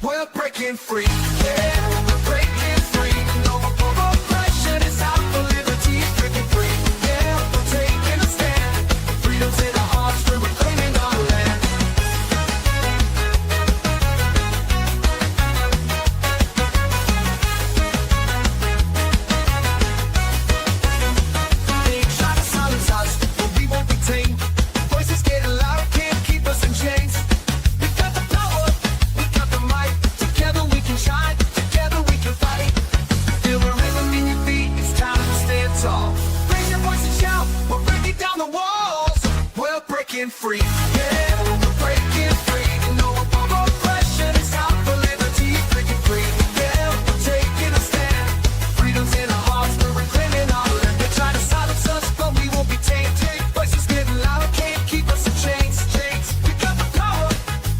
we're breaking free. Yeah, we're breaking free. No more oppression, it's out for liberty, breaking free. Yeah, we're taking a stand. Freedom's in our hearts, we're reclaiming our land. They try to silence us, but we won't be tamed. Voices getting louder, can't keep us in chains. We got the power, we got the might. Together we can shine, together we can fight. Feel the rhythm in your feet, it's time to stand tall. Raise your voice and shout, we're breaking down the walls. We're breaking free, yeah, we're breaking free. No more oppression, it's out for liberty, breaking free. Yeah, we're taking a stand. Freedom's in our hearts, we're reclaiming our land. They're trying to silence us, but we won't be tamed. Voices getting louder, can't keep us in chains. We got the power,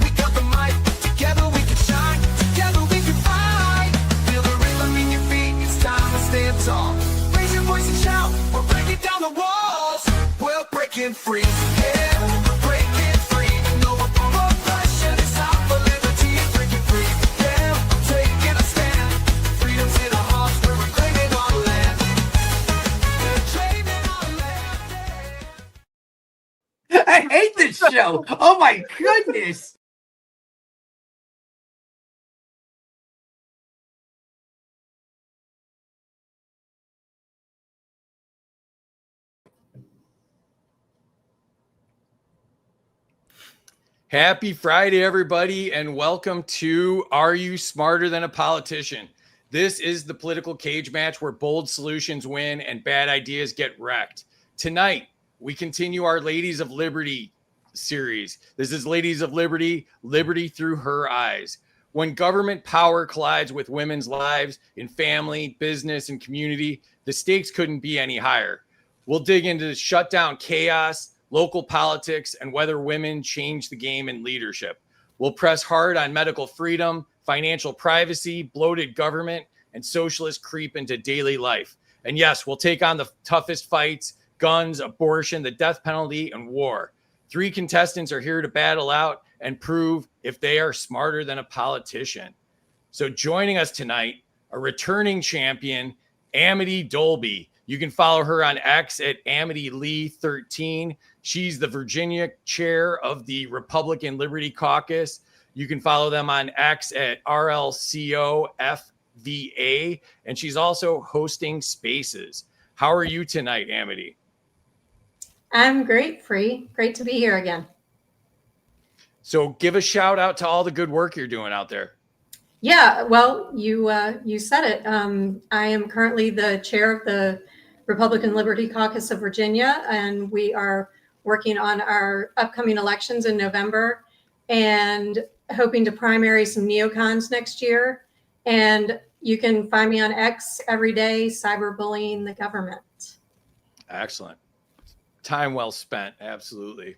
we got the might. Together we can shine, together we can fight. Feel the rhythm in your feet, it's time to stand tall. Raise your voice and shout, we're breaking down the walls. We're breaking free, yeah, we're breaking free. No more oppression, it's out for liberty, breaking free. Yeah, we're taking a stand. Freedom's in our hearts, we're reclaiming our land. We're claiming our land. I hate this show. Oh my goodness. Happy Friday, everybody, and welcome to Are You Smarter Than a Politician? This is the political cage match where bold solutions win and bad ideas get wrecked. Tonight, we continue our Ladies of Liberty series. This is Ladies of Liberty, Liberty Through Her Eyes. When government power collides with women's lives in family, business, and community, the stakes couldn't be any higher. We'll dig into shutdown chaos, local politics, and whether women change the game in leadership. We'll press hard on medical freedom, financial privacy, bloated government, and socialist creep into daily life. And yes, we'll take on the toughest fights: guns, abortion, the death penalty, and war. 3 contestants are here to battle out and prove if they are smarter than a politician. So joining us tonight, a returning champion, Amity Dolby. You can follow her on X at AmityLee13. She's the Virginia chair of the Republican Liberty Caucus. You can follow them on X at RLCOFVA. And she's also hosting Spaces. How are you tonight, Amity? I'm great, Free. Great to be here again. So give a shout out to all the good work you're doing out there. Yeah, well, you said it. I am currently the chair of the Republican Liberty Caucus of Virginia, and we are working on our upcoming elections in November and hoping to primary some neocons next year. And you can find me on X every day, cyberbullying the government. Excellent. Time well spent. Absolutely.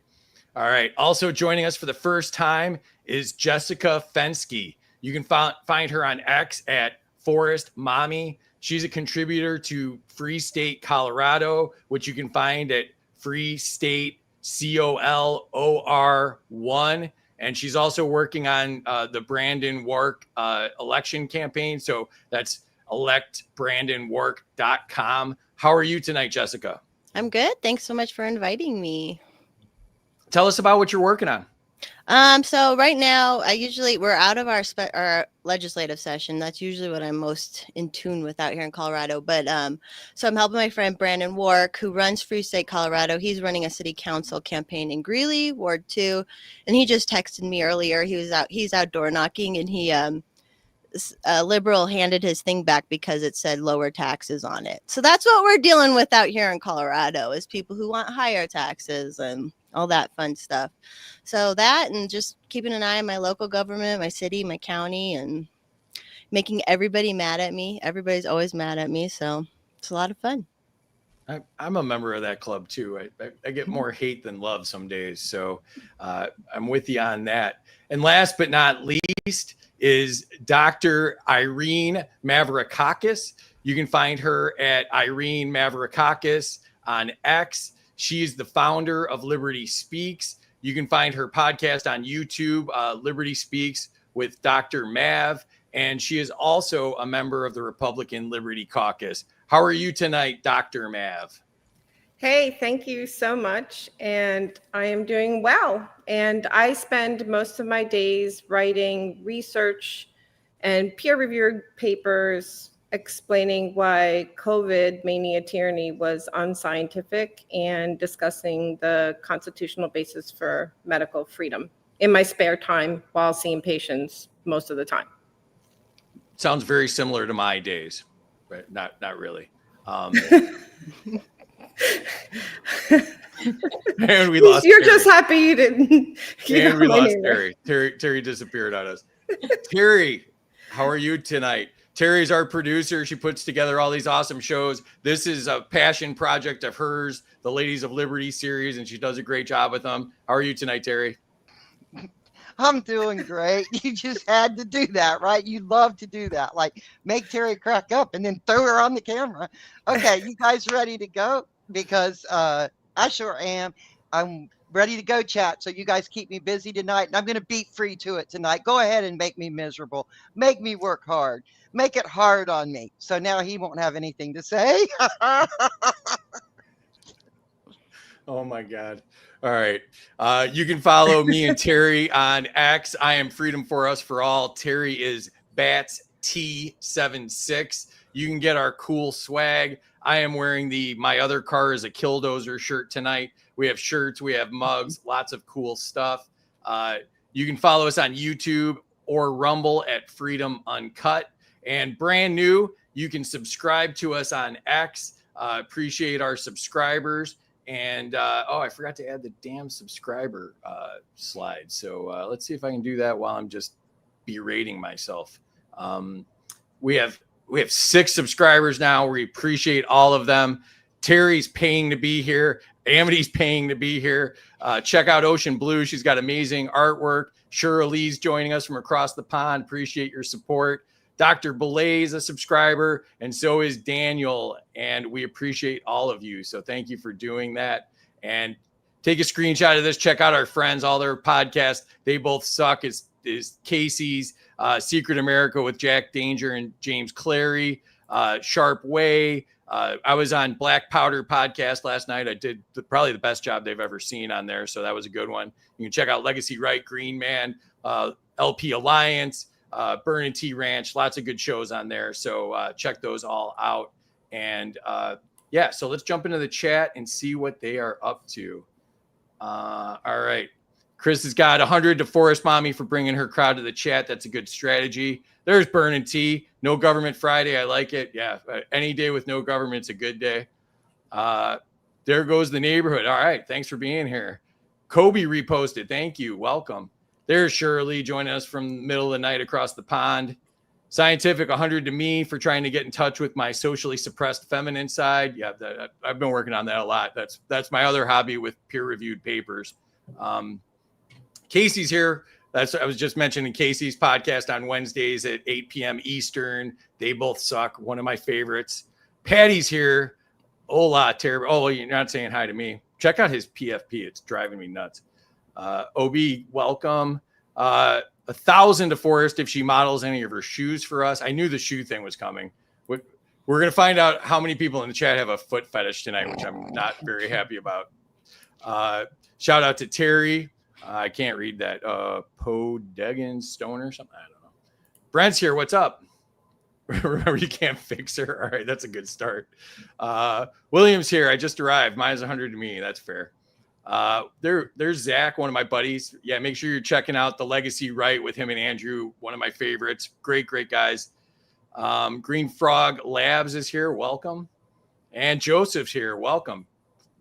All right. Also joining us for the first time is Jessica Fenske. You can find her on X at Forest Mommy. She's a contributor to Free State Colorado, which you can find at Free State COLOR1. And she's also working on the Brandon Wark election campaign. So that's electbrandonwark.com. How are you tonight, Jessica? I'm good. Thanks so much for inviting me. Tell us about what you're working on. So right now, we're out of our legislative session. That's usually what I'm most in tune with out here in Colorado. But so I'm helping my friend Brandon Wark, who runs Free State Colorado. He's running a city council campaign in Greeley, Ward 2, and he just texted me earlier. He's outdoor knocking, and a liberal handed his thing back because it said lower taxes on it. So that's what we're dealing with out here in Colorado, is people who want higher taxes and all that fun stuff. So that, and just keeping an eye on my local government, my city, my county, and making everybody mad at me. Everybody's always mad at me. So it's a lot of fun. I'm a member of that club too. I get more hate than love some days. So I'm with you on that. And last but not least is Dr. Irene Mavrakakis. You can find her at Irene Mavrakakis on X. She is the founder of Liberty Speaks. You can find her podcast on YouTube, Liberty Speaks with Dr. Mav, and she is also a member of the Republican Liberty Caucus. How are you tonight, Dr. Mav? Hey, thank you so much. And I am doing well. And I spend most of my days writing research and peer-reviewed papers explaining why COVID mania tyranny was unscientific and discussing the constitutional basis for medical freedom in my spare time while seeing patients most of the time. Sounds very similar to my days, but not really. And we lost You're Terry. just happy you didn't. And we lost Terry. Terry disappeared on us. Terry, how are you tonight? Terry's our producer. She puts together all these awesome shows. This is a passion project of hers, the Ladies of Liberty series, and she does a great job with them. How are you tonight, Terry? I'm doing great. You just had to do that, right? You love to do that. Like make Terry crack up and then throw her on the camera. Okay, you guys ready to go? Because I sure am. I'm ready to go, chat. So you guys keep me busy tonight, and I'm going to beat free to it tonight. Go ahead and make me miserable. Make me work hard. Make it hard on me. So now he won't have anything to say. Oh my God. All right. You can follow me and Terry on X. I am Freedom for Us for All. Terry is Bats T76. You can get our cool swag. I am wearing the My Other Car is a Killdozer shirt tonight. We have shirts, we have mugs, lots of cool stuff. You can follow us on YouTube or Rumble at Freedom Uncut. And brand new, you can subscribe to us on X. Appreciate our subscribers. And I forgot to add the damn subscriber slide. So let's see if I can do that while I'm just berating myself. We have 6 subscribers now. We appreciate all of them. Terry's paying to be here. Amity's paying to be here. Check out Ocean Blue. She's got amazing artwork. Shirley's joining us from across the pond. Appreciate your support. Dr. Belay is a subscriber, and so is Daniel, and we appreciate all of you. So thank you for doing that. And take a screenshot of this. Check out our friends, all their podcasts. They both suck. Is Casey's Secret America with Jack Danger and James Clary, Sharp Way. I was on Black Powder podcast last night. I did probably the best job they've ever seen on there, so that was a good one. You can check out Legacy Right, Green Man, LP Alliance, Burn and Tea Ranch, lots of good shows on there. So check those all out. And so let's jump into the chat and see what they are up to. All right. Chris has got 100 to Forest Mommy for bringing her crowd to the chat. That's a good strategy. There's Burn and Tea. No Government Friday. I like it. Yeah. Any day with no government's a good day. There goes the neighborhood. All right. Thanks for being here. Kobe reposted. Thank you. Welcome. There's Shirley joining us from the middle of the night across the pond. Scientific 100 to me for trying to get in touch with my socially suppressed feminine side. Yeah, I've been working on that a lot. That's my other hobby with peer-reviewed papers. Casey's here. I was just mentioning Casey's podcast on Wednesdays at 8 p.m. Eastern. They both suck. One of my favorites. Patty's here. Hola, terrible. Oh, you're not saying hi to me. Check out his PFP. It's driving me nuts. OB, welcome. 1,000 to Forrest if she models any of her shoes for us. I knew the shoe thing was coming. We're going to find out how many people in the chat have a foot fetish tonight, which I'm not very happy about. Shout out to Terry. I can't read that. Podegan Stoner, something. I don't know. Brent's here. What's up? Remember, you can't fix her. All right, that's a good start. William's here. I just arrived. Mine's 100 to me. That's fair. There's Zach, one of my buddies. Yeah, make sure you're checking out the Legacy Right with him and Andrew, one of my favorites. Great guys. Green Frog Labs is here. Welcome. And Joseph's here. Welcome.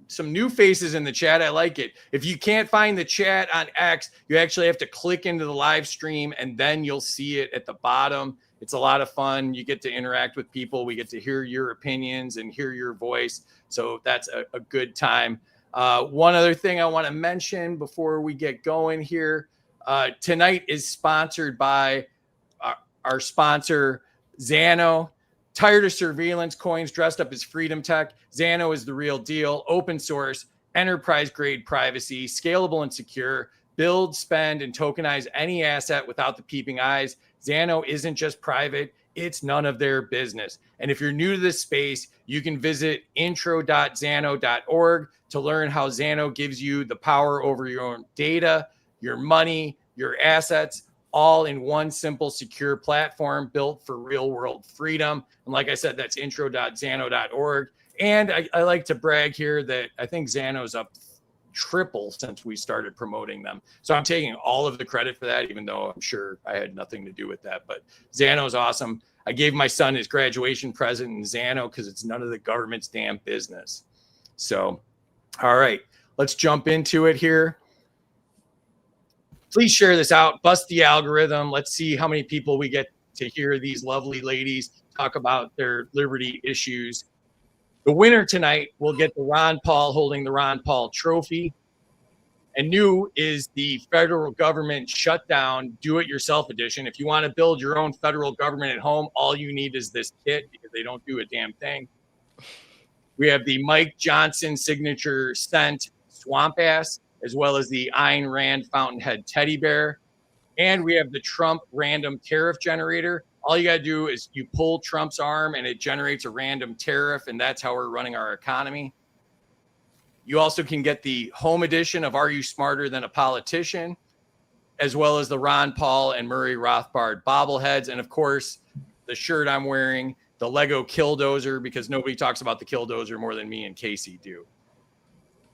Some new faces in the chat. I like it. If you can't find the chat on X, you actually have to click into the live stream and then you'll see it at the bottom. It's a lot of fun. You get to interact with people. We get to hear your opinions and hear your voice. So that's a good time. One other thing I want to mention before we get going here. Tonight is sponsored by our sponsor, Xano. Tired of surveillance coins dressed up as freedom tech? Xano is the real deal. Open source, enterprise grade privacy, scalable and secure, build, spend, and tokenize any asset without the peeping eyes. Xano isn't just private, it's none of their business. And if you're new to this space, you can visit intro.xano.org to learn how Xano gives you the power over your own data, your money, your assets, all in one simple, secure platform built for real world freedom. And like I said, that's intro.xano.org. And I like to brag here that I think Xano's up triple since we started promoting them. So I'm taking all of the credit for that, even though I'm sure I had nothing to do with that. But Xano's awesome. I gave my son his graduation present in Xano because it's none of the government's damn business. So, all right, let's jump into it here. Please share this out, bust the algorithm. Let's see how many people we get to hear these lovely ladies talk about their liberty issues. The winner tonight will get the Ron Paul holding the Ron Paul trophy. And new is the federal government shutdown do-it-yourself edition. If you want to build your own federal government at home, all you need is this kit because they don't do a damn thing. We have the Mike Johnson signature scent Swamp Ass, as well as the Ayn Rand Fountainhead teddy bear. And we have the Trump random tariff generator. All you got to do is you pull Trump's arm and it generates a random tariff, and that's how we're running our economy. You also can get the home edition of Are You Smarter Than a Politician, as well as the Ron Paul and Murray Rothbard bobbleheads. And of course, the shirt I'm wearing, the Lego Killdozer, because nobody talks about the Killdozer more than me and Casey do.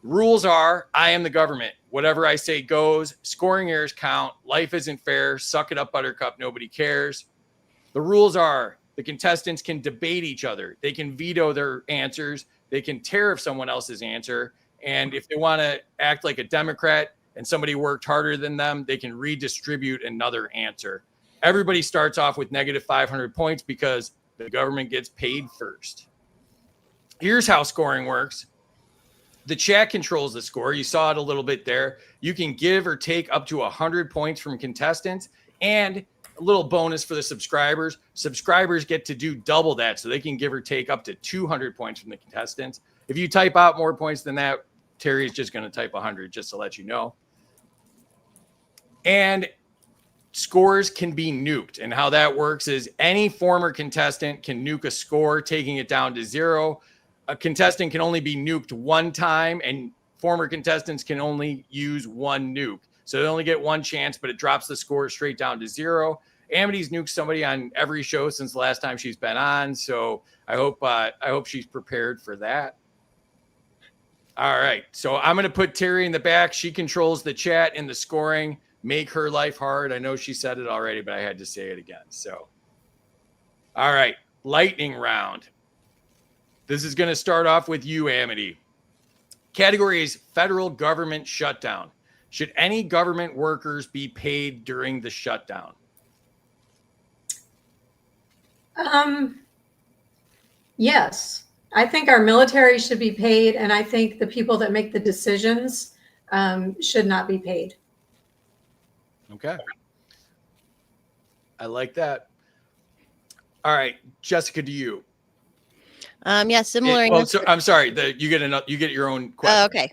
Rules are, I am the government. Whatever I say goes. Scoring errors count. Life isn't fair. Suck it up, Buttercup. Nobody cares. The rules are the contestants can debate each other. They can veto their answers. They can tariff someone else's answer. And if they want to act like a Democrat and somebody worked harder than them, they can redistribute another answer. Everybody starts off with negative 500 points because the government gets paid first. Here's how scoring works. The chat controls the score. You saw it a little bit there. You can give or take up to 100 points from contestants, and a little bonus for the subscribers. Subscribers get to do double that, so they can give or take up to 200 points from the contestants. If you type out more points than that, Terry's just going to type 100, just to let you know. And scores can be nuked. And how that works is any former contestant can nuke a score, taking it down to 0. A contestant can only be nuked one time, and former contestants can only use one nuke. So they only get one chance, but it drops the score straight down to 0. Amity's nuked somebody on every show since the last time she's been on. So I hope she's prepared for that. All right. So I'm going to put Terry in the back. She controls the chat and the scoring. Make her life hard. I know she said it already, but I had to say it again. So, all right. Lightning round. This is going to start off with you, Amity. Category is federal government shutdown. Should any government workers be paid during the shutdown? Yes, I think our military should be paid, and I think the people that make the decisions should not be paid. Okay. I like that. All right, Jessica, to you. Yeah, similar. I'm sorry. You get your own question. Oh, okay.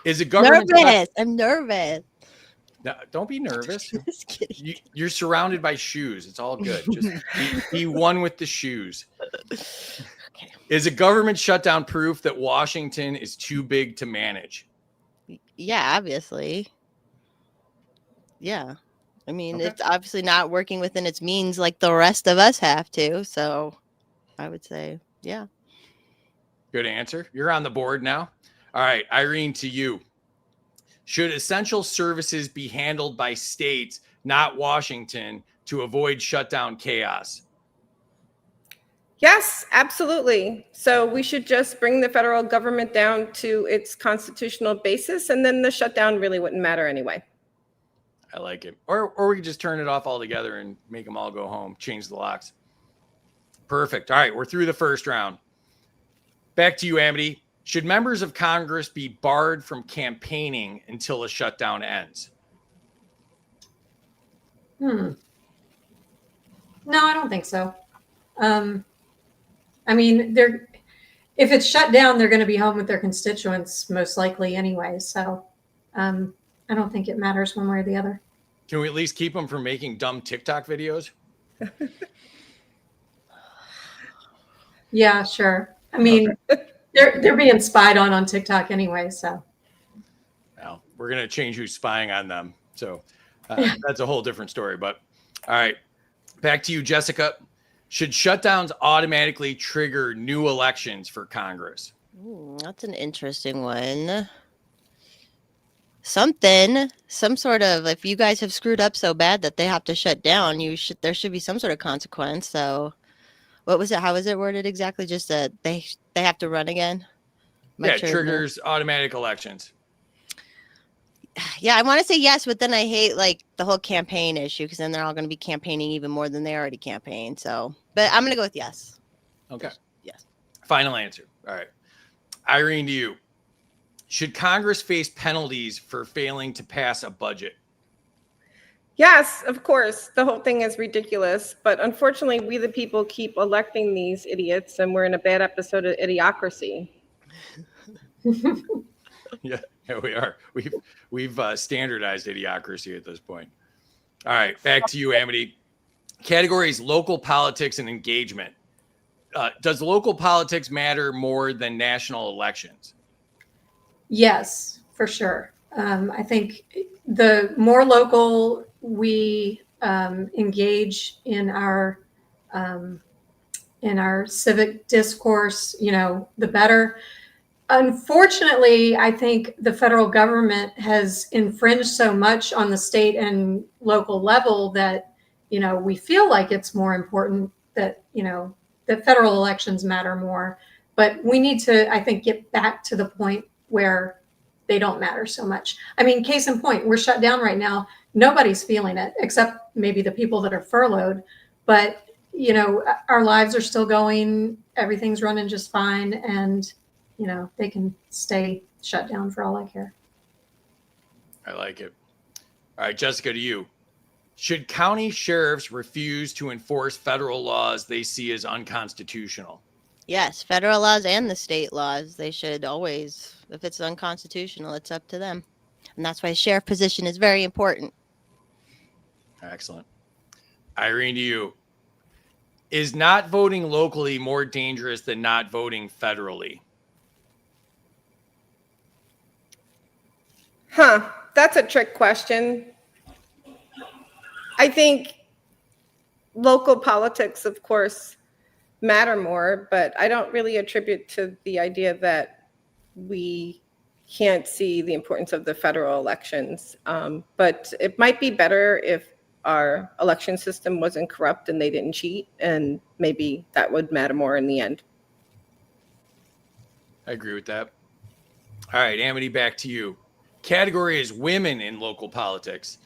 Is it government? Nervous. I'm nervous. No, don't be nervous. Just kidding. You're surrounded by shoes. It's all good. Just be one with the shoes. Okay. Is a government shutdown proof that Washington is too big to manage? Yeah, obviously. Yeah. I mean, Okay. It's obviously not working within its means like the rest of us have to. So I would say, yeah. Good answer. You're on the board now. All right, Irene, to you. Should essential services be handled by states, not Washington, to avoid shutdown chaos? Yes, absolutely. So we should just bring the federal government down to its constitutional basis, and then the shutdown really wouldn't matter anyway. I like it. Or we could just turn it off altogether and make them all go home, change the locks. Perfect. All right, we're through the first round. Back to you, Amity. Should members of Congress be barred from campaigning until a shutdown ends? No, I don't think so. I mean, if it's shut down, they're going to be home with their constituents most likely anyway. So I don't think it matters one way or the other. Can we at least keep them from making dumb TikTok videos? Yeah, sure. I mean, they're being spied on TikTok anyway. So Well, we're going to change who's spying on them. So that's a whole different story. But all right, back to you, Jessica. Should shutdowns automatically trigger new elections for Congress? That's an interesting one. Some sort of, if you guys have screwed up so bad that they have to shut down, there should be some sort of consequence. So what was it? How was it worded exactly? Just that they have to run again? It triggers automatic elections. Yeah, I want to say yes, but then I hate like the whole campaign issue because then they're all going to be campaigning even more than they already campaigned. So, but I'm going to go with yes. Okay. Yes. Final answer. All right. Irene, to you. Should Congress face penalties for failing to pass a budget? Yes, of course. The whole thing is ridiculous. But unfortunately, we the people keep electing these idiots, and we're in a bad episode of Idiocracy. Yeah, we are. We've standardized Idiocracy at this point. All right, back to you, Amity. Categories: local politics and engagement. Does local politics matter more than national elections? yes, for sure. I think the more local we engage in our civic discourse, the better. Unfortunately, I think the federal government has infringed so much on the state and local level that, we feel like it's more important that, that federal elections matter more. But we need to, I think, get back to the point where they don't matter so much. I mean, case in point, we're shut down right now. Nobody's feeling it except maybe the people that are furloughed. But, our lives are still going. Everything's running just fine. And they can stay shut down for all I care. I like it. All right, Jessica, to you. Should county sheriffs refuse to enforce federal laws they see as unconstitutional? Yes, federal laws and the state laws. They should always, if it's unconstitutional, it's up to them. And that's why sheriff position is very important. Excellent. Irene, to you. Is not voting locally more dangerous than not voting federally? That's a trick question. I think local politics, of course, matter more, but I don't really attribute to the idea that we can't see the importance of the federal elections. But it might be better if our election system wasn't corrupt and they didn't cheat, and maybe that would matter more in the end. I agree with that. All right, Amity, back to you. Category is women in local politics.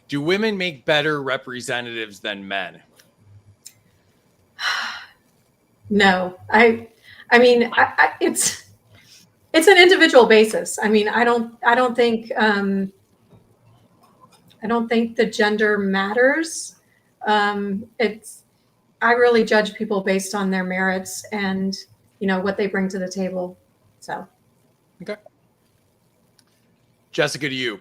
Do women make better representatives than men? No, I mean, it's an individual basis. I mean, I don't think the gender matters. I really judge people based on their merits and, what they bring to the table. So. Okay. Jessica, to you.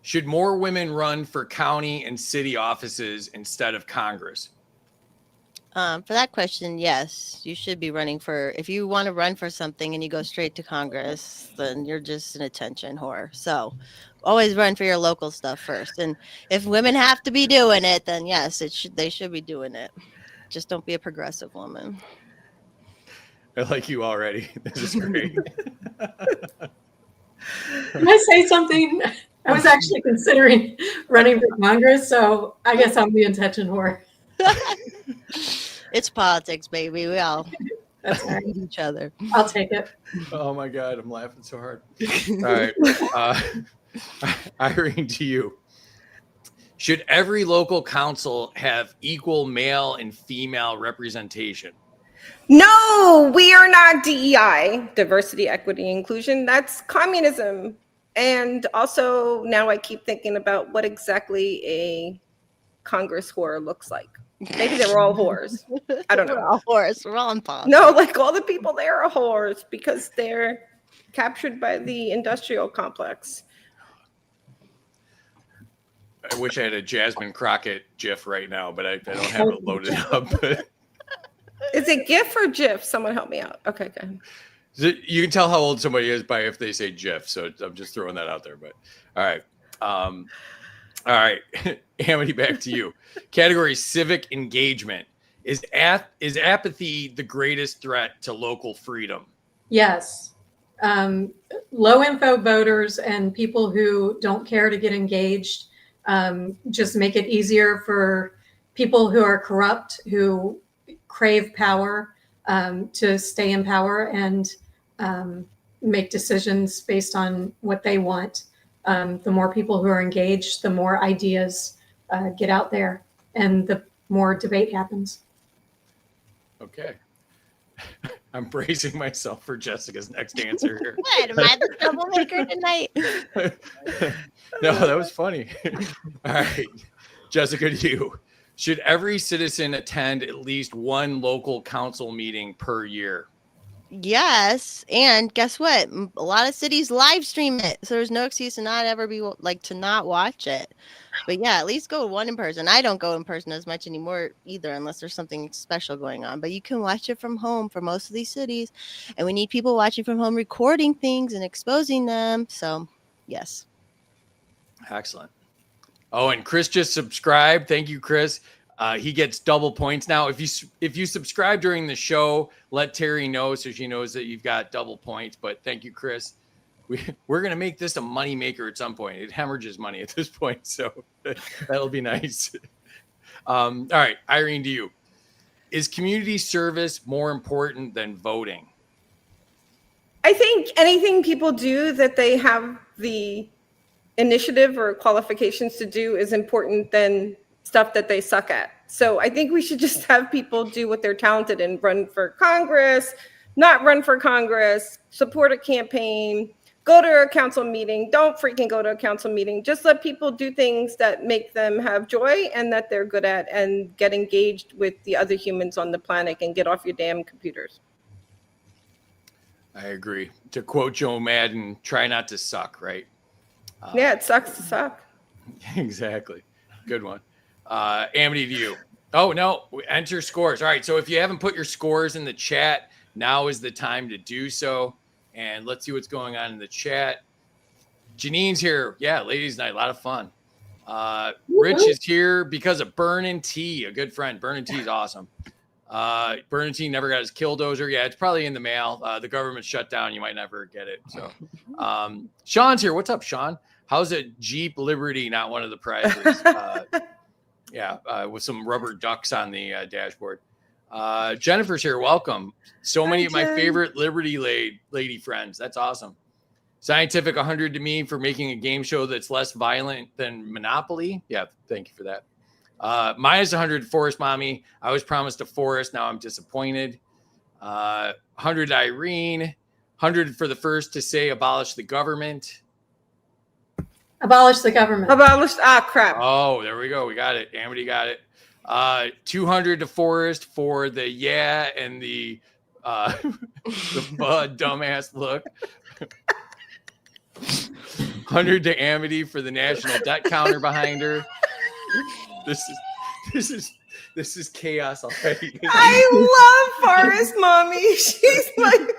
Should more women run for county and city offices instead of Congress? For that question, yes, you should be running for, if you want to run for something and you go straight to Congress, then you're just an attention whore. So always run for your local stuff first. And if women have to be doing it, then yes, they should be doing it. Just don't be a progressive woman. I like you already. This is great. Can I say something? I was actually considering running for Congress, so I guess I'm the attention whore. It's politics, baby. We all That's all right. need each other. I'll take it. Oh my God, I'm laughing so hard. All right. Irene, to you. Should every local council have equal male and female representation? No, we are not DEI, diversity, equity, inclusion. That's communism. And also now I keep thinking about what exactly a Congress whore looks like. Maybe they were all whores. I don't know. We're all whores. We're all in politics. No, like all the people there are whores because they're captured by the industrial complex. I wish I had a Jasmine Crockett GIF right now, but I don't have it loaded up. Is it GIF or GIF? Someone help me out. Okay, good. You can tell how old somebody is by if they say GIF. So I'm just throwing that out there. But all right. All right. Amity, back to you. Category civic engagement. Is apathy the greatest threat to local freedom? Yes. Low info voters and people who don't care to get engaged just make it easier for people who are corrupt, who crave power, to stay in power and make decisions based on what they want. The more people who are engaged, the more ideas get out there and the more debate happens. Okay. I'm bracing myself for Jessica's next answer here. What? Am I the troublemaker tonight? No, that was funny. All right. Jessica, to you. Should every citizen attend at least one local council meeting per year? Yes. And guess what? A lot of cities live stream it. So there's no excuse to not ever be like to not watch it. But yeah, at least go to one in person. I don't go in person as much anymore either, unless there's something special going on. But you can watch it from home for most of these cities. And we need people watching from home, recording things and exposing them. So yes. Excellent. Oh, and Chris just subscribed. Thank you, Chris. He gets double points now. If you subscribe during the show, let Terry know so she knows that you've got double points. But thank you, Chris. We're going to make this a money maker at some point. It hemorrhages money at this point, so that'll be nice. All right, Irene, to you. Is community service more important than voting? I think anything people do that they have the initiative or qualifications to do is important than stuff that they suck at. So I think we should just have people do what they're talented in, run for Congress, not run for Congress, support a campaign, go to a council meeting. Don't freaking go to a council meeting. Just let people do things that make them have joy and that they're good at, and get engaged with the other humans on the planet and get off your damn computers. I agree. To quote Joe Madden, try not to suck, right? Yeah, it sucks to suck. Exactly. Good one. Amity, to you. Oh, no. Enter scores. All right. So if you haven't put your scores in the chat, now is the time to do so. And let's see what's going on in the chat. Janine's here. Yeah, ladies' night. A lot of fun. Rich is here because of Burn and Tea, a good friend. Burn and Tea is awesome. Burn and Tea never got his killdozer. Yeah, it's probably in the mail. The government shut down. You might never get it. So Sean's here. What's up, Sean? How's a Jeep Liberty not one of the prizes? With some rubber ducks on the dashboard. Jennifer's here. Welcome. So many of my favorite Liberty lady friends. That's awesome. Scientific 100 to me for making a game show that's less violent than Monopoly. Yeah, thank you for that. Minus 100 Forest Mommy. I was promised a forest. Now I'm disappointed. 100 Irene. 100 for the first to say abolish the government. Abolish the government. Abolish. Ah, crap. Oh, there we go. We got it. Amity got it. 200 to Forrest for the yeah and the bud dumbass look. 100 to Amity for the national debt counter behind her. This is chaos already. I love Forest Mommy. She's like,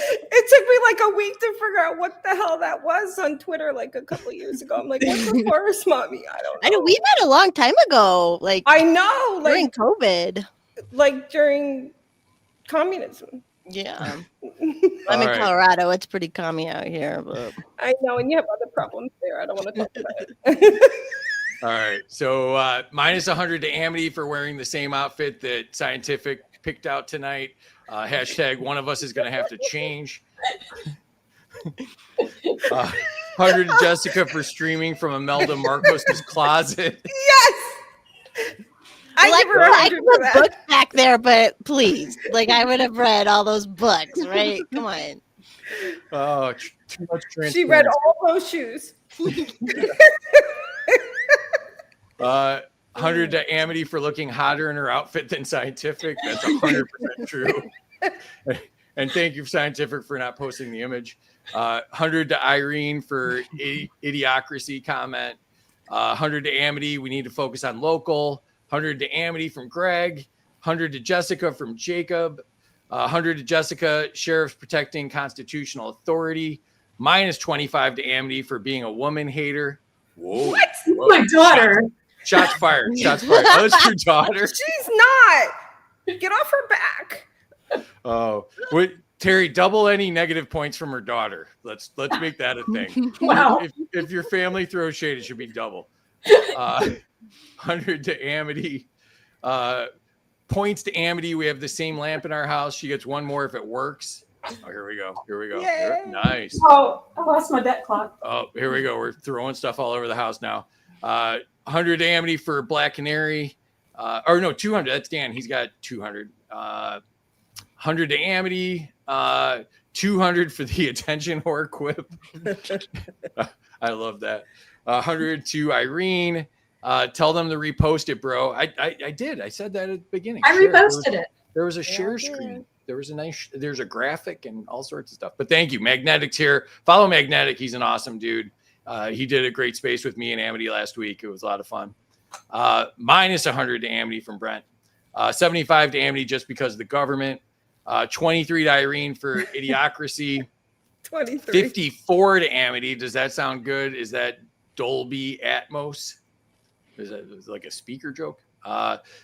it took me like a week to figure out what the hell that was on Twitter like a couple years ago. I'm like, what's a Forest Mommy? I don't know. I know we met a long time ago. Like I know, like during COVID. Like during communism. Yeah. I'm in Colorado. It's pretty commie out here. But I know, and you have other problems there. I don't want to talk about it. All right. So minus 100 to Amity for wearing the same outfit that Scientific picked out tonight. Hashtag one of us is going to have to change. 100 to Jessica for streaming from Imelda Marcos' closet. Yes. I give her 100 for that. Books back there, but please, like I would have read all those books, right? Come on. Oh, too much transparency. She read all those shoes. 100 to Amity for looking hotter in her outfit than Scientific. That's 100% true. And thank you, Scientific, for not posting the image. 100 to Irene for idiocracy comment. 100 to Amity, we need to focus on local. 100 to Amity from Greg. 100 to Jessica from Jacob. 100 to Jessica, sheriff's protecting constitutional authority. Minus 25 to Amity for being a woman hater. Whoa. What? Whoa. My daughter. Shots fired. Shots fired. Oh, that's your daughter. She's not. Get off her back. Oh, wait, Terry, double any negative points from her daughter. Let's make that a thing. Wow. If your family throws shade, it should be double. 100 to Amity. Points to Amity. We have the same lamp in our house. She gets one more if it works. Oh, here we go. Here we go. Yay. Nice. Oh, I lost my debt clock. Oh, here we go. We're throwing stuff all over the house now. 100 to Amity for Black Canary. Or no, 200. That's Dan. He's got 200. 100 to Amity. 200 for the attention whore quip. I love that. 100 to Irene. Tell them to repost it, bro. I did. I said that at the beginning. I reposted it. There was a share screen. There was there's a graphic and all sorts of stuff. But thank you. Magnetic's here. Follow Magnetic. He's an awesome dude. He did a great space with me and Amity last week. It was a lot of fun. Minus 100 to Amity from Brent. 75 to Amity just because of the government. 23 to Irene for idiocracy. 23. 54 to Amity. Does that sound good? Is that Dolby Atmos? Is that like a speaker joke?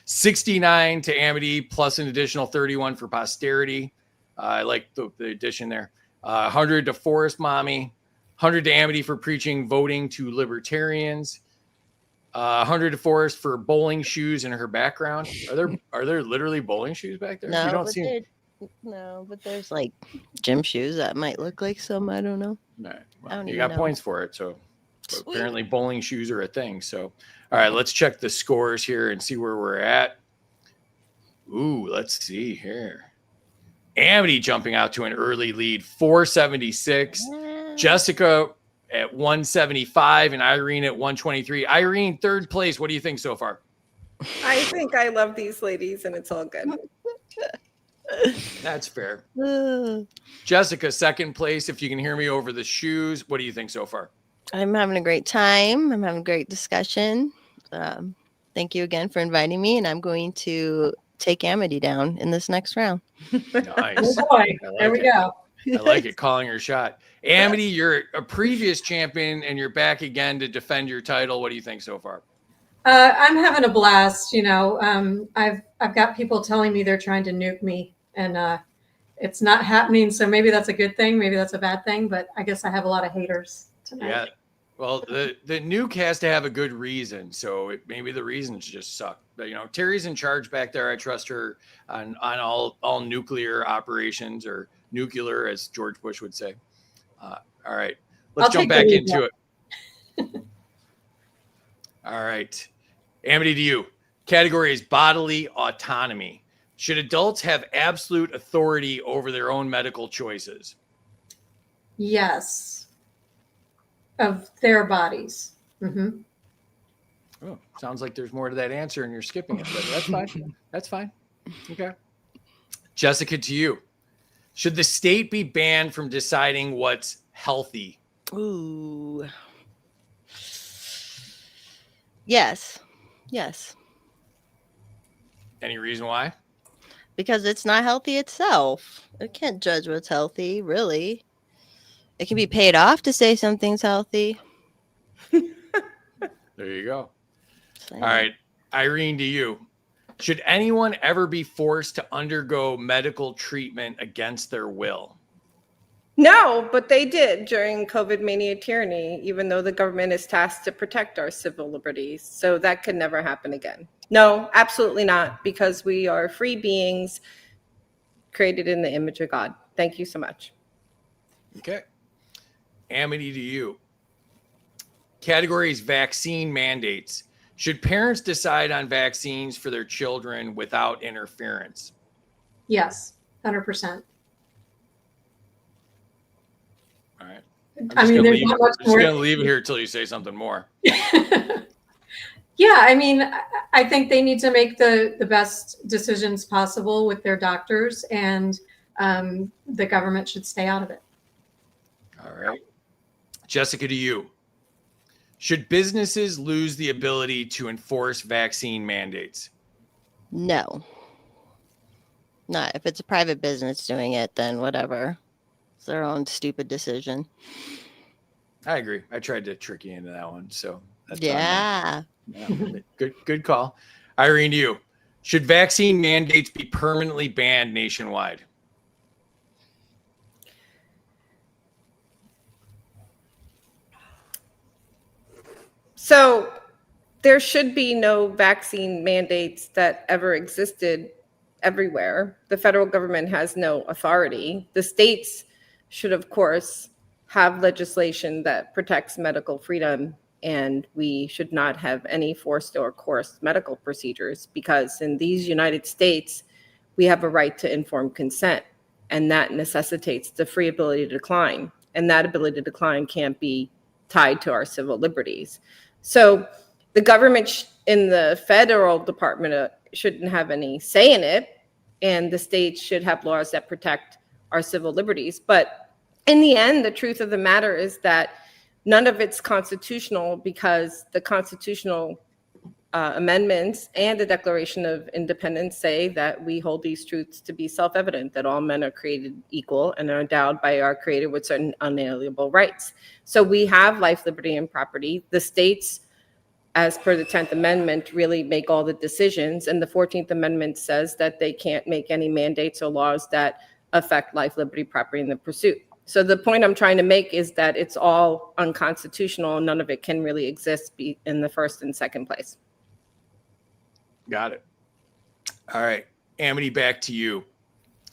69 to Amity plus an additional 31 for posterity. I like the addition there. 100 to Forest Mommy. 100 to Amity for preaching voting to libertarians. 100 to Forest for bowling shoes in her background. Are there literally bowling shoes back there? No, You don't but see no, but there's like gym shoes that might look like some. I don't know. All right. I Well, don't you even got know. points for it. So Sweet. apparently bowling shoes are a thing. So, all right, let's check the scores here and see where we're at. Ooh, let's see here. Amity jumping out to an early lead, 476. Jessica at 175 and Irene at 123. Irene, third place. What do you think so far? I think I love these ladies, and it's all good. That's fair. Ugh. Jessica, second place. If you can hear me over the shoes, what do you think so far? I'm having a great time. I'm having a great discussion. Thank you again for inviting me, and I'm going to take Amity down in this next round. Nice. Oh boy, I like there we it. go. I like it. Calling your shot. Amity, you're a previous champion and you're back again to defend your title. What do you think so far? I'm having a blast. I've got people telling me they're trying to nuke me, and it's not happening. So maybe that's a good thing. Maybe that's a bad thing. But I guess I have a lot of haters tonight. Yeah. Well, the nuke has to have a good reason. So maybe the reasons just suck. But, Terry's in charge back there. I trust her on all nuclear operations, or nuclear, as George Bush would say. All right. Let's jump back into it. All right. Amity, to you. Category is bodily autonomy. Should adults have absolute authority over their own medical choices? Yes, of their bodies. Mm-hmm. Oh, sounds like there's more to that answer and you're skipping it, but that's fine. That's fine. Okay. Jessica, to you. Should the state be banned from deciding what's healthy? Ooh. Yes. Yes. Any reason why? Because it's not healthy itself. It can't judge what's healthy, really. It can be paid off to say something's healthy. There you go. So, All right. Irene, to you. Should anyone ever be forced to undergo medical treatment against their will? No, but they did during COVID mania tyranny, even though the government is tasked to protect our civil liberties. So that could never happen again. No, absolutely not, because we are free beings created in the image of God. Thank you so much. Okay. Amity, to you. Category is vaccine mandates. Should parents decide on vaccines for their children without interference? Yes, 100%. All right. I mean, there's not much I'm just more. going to leave it here until you say something more. Yeah, I mean, I think they need to make the best decisions possible with their doctors, and the government should stay out of it. All right. Jessica, to you. Should businesses lose the ability to enforce vaccine mandates? No. Not if it's a private business doing it, then whatever. It's their own stupid decision. I agree. I tried to trick you into that one. So that's on me. Yeah. Yeah, good call. Irene, to you. Should vaccine mandates be permanently banned nationwide? So there should be no vaccine mandates that ever existed everywhere. The federal government has no authority. The states should, of course, have legislation that protects medical freedom, and we should not have any forced or coerced medical procedures, because in these United States, we have a right to informed consent, and that necessitates the free ability to decline. And that ability to decline can't be tied to our civil liberties. So the government in the federal department shouldn't have any say in it, and the states should have laws that protect our civil liberties. But in the end, the truth of the matter is that none of it's constitutional, because the constitutional amendments and the Declaration of Independence say that we hold these truths to be self-evident, that all men are created equal and are endowed by our Creator with certain unalienable rights. So we have life, liberty, and property. The states, as per the 10th Amendment, really make all the decisions. And the 14th Amendment says that they can't make any mandates or laws that affect life, liberty, property, and the pursuit. So the point I'm trying to make is that it's all unconstitutional, and none of it can really exist in the first and second place. Got it. All right. Amity, back to you.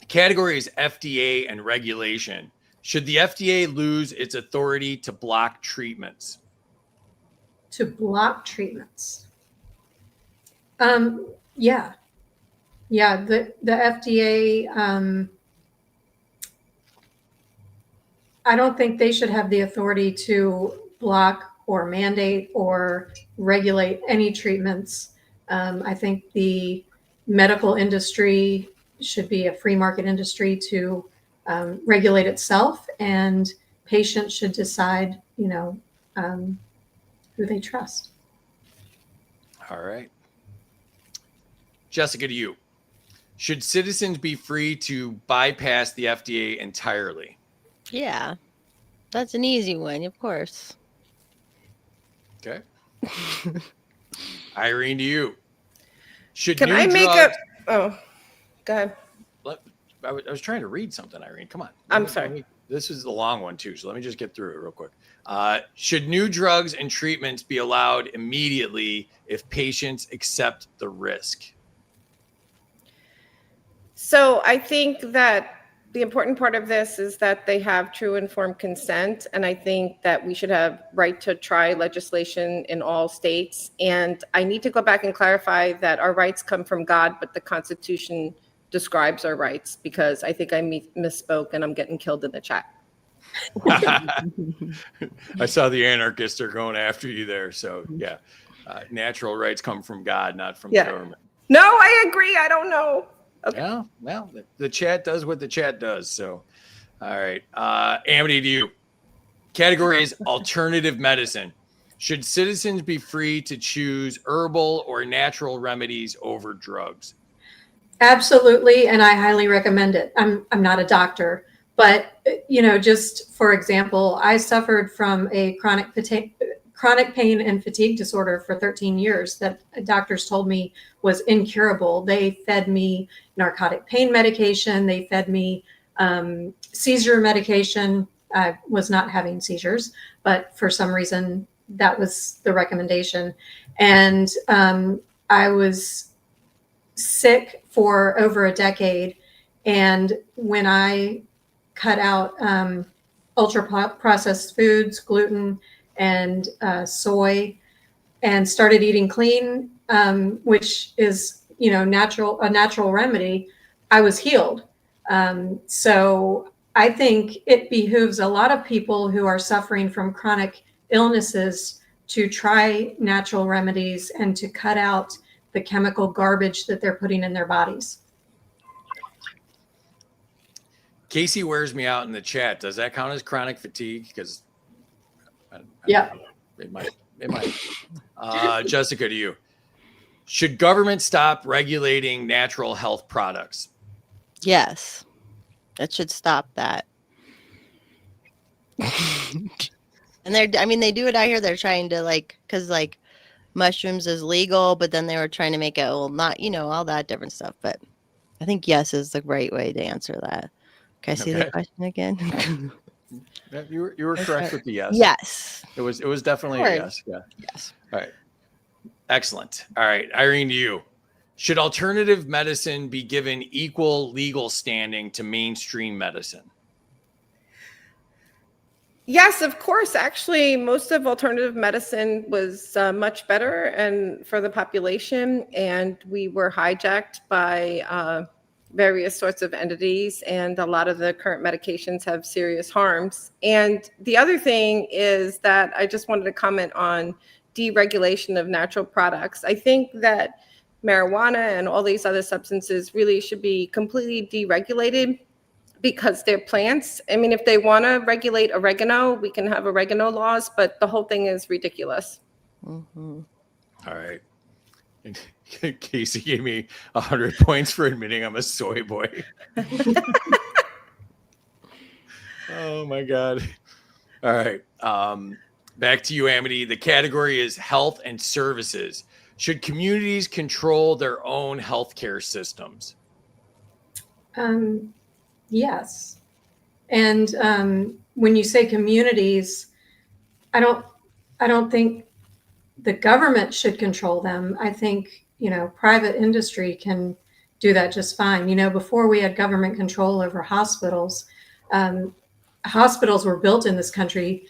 Category is FDA and regulation. Should the FDA lose its authority to block treatments? To block treatments. Yeah. The FDA, I don't think they should have the authority to block or mandate or regulate any treatments. I think the medical industry should be a free market industry to regulate itself, and patients should decide, who they trust. All right. Jessica, to you. Should citizens be free to bypass the FDA entirely? Yeah. That's an easy one, of course. Okay. Irene, to you. Should Can new I make drugs... oh, go ahead. I was trying to read something, Irene. Come on. I'm sorry. This is the long one, too, so let me just get through it real quick. Should new drugs and treatments be allowed immediately if patients accept the risk? So I think that the important part of this is that they have true informed consent. And I think that we should have right to try legislation in all states. And I need to go back and clarify that our rights come from God, but the Constitution describes our rights, because I think I misspoke and I'm getting killed in the chat. I saw the anarchists are going after you there. So, yeah, natural rights come from God, not from the government. No, I agree. I don't know. Okay. Yeah, well, the chat does what the chat does. So, all right. Amity, to you. Category is alternative medicine. Should citizens be free to choose herbal or natural remedies over drugs? Absolutely, and I highly recommend it. I'm not a doctor, but just for example, I suffered from a chronic pain and fatigue disorder for 13 years that doctors told me was incurable. They fed me narcotic pain medication. They fed me seizure medication. I was not having seizures, but for some reason that was the recommendation. And I was sick for over a decade. And when I cut out ultra processed foods, gluten, and soy, and started eating clean, which is a natural remedy, I was healed. So I think it behooves a lot of people who are suffering from chronic illnesses to try natural remedies and to cut out the chemical garbage that they're putting in their bodies. Casey wears me out in the chat. Does that count as chronic fatigue? Because Yeah. it might. Jessica, to you. Should government stop regulating natural health products? Yes, that should stop that. And they do it out here. They're trying to because mushrooms is legal, but then they were trying to make it, well, not, all that different stuff. But I think yes is the right way to answer that. Can I see the question again? Yeah, you were correct with the yes. Yes. It was definitely a yes. Yeah. Yes. All right. Excellent. All right. Irene, to you. Should alternative medicine be given equal legal standing to mainstream medicine? Yes, of course. Actually, most of alternative medicine was much better and for the population, and we were hijacked by various sorts of entities, and a lot of the current medications have serious harms. And the other thing is that I just wanted to comment on deregulation of natural products. I think that marijuana and all these other substances really should be completely deregulated because they're plants. I mean, if they want to regulate oregano, we can have oregano laws, but the whole thing is ridiculous. Mm-hmm. All right. Casey gave me 100 points for admitting I'm a soy boy. Oh my God. All right. Back to you, Amity. The category is health and services. Should communities control their own healthcare systems? Yes. And when you say communities, I don't think the government should control them. I think, private industry can do that just fine. Before we had government control over hospitals, hospitals were built in this country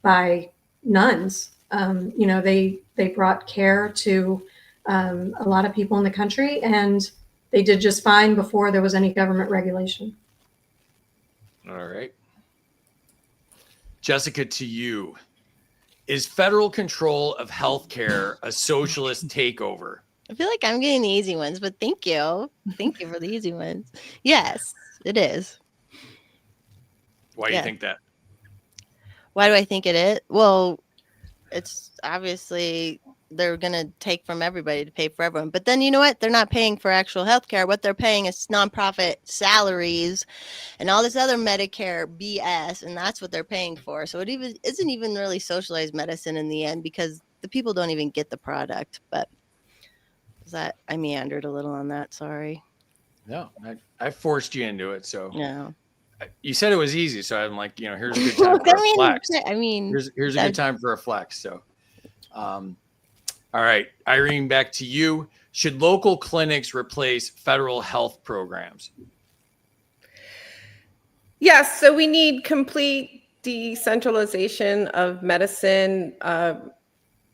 by nuns. They brought care to a lot of people in the country, and they did just fine before there was any government regulation. All right. Jessica, to you. Is federal control of healthcare a socialist takeover? I feel like I'm getting the easy ones, but thank you. Thank you for the easy ones. Yes, it is. Why do you think that? Why do I think it is? Well, it's obviously they're going to take from everybody to pay for everyone. But then you know what? They're not paying for actual healthcare. What they're paying is nonprofit salaries and all this other Medicare BS. And that's what they're paying for. So it isn't even really socialized medicine in the end because the people don't even get the product. But I meandered a little on that. Sorry. No, I forced you into it. So no. You said it was easy. So I'm like, here's a good time for a flex. Here's a good time for a flex. So, all right, Irene, back to you. Should local clinics replace federal health programs? Yes, so we need complete decentralization of medicine.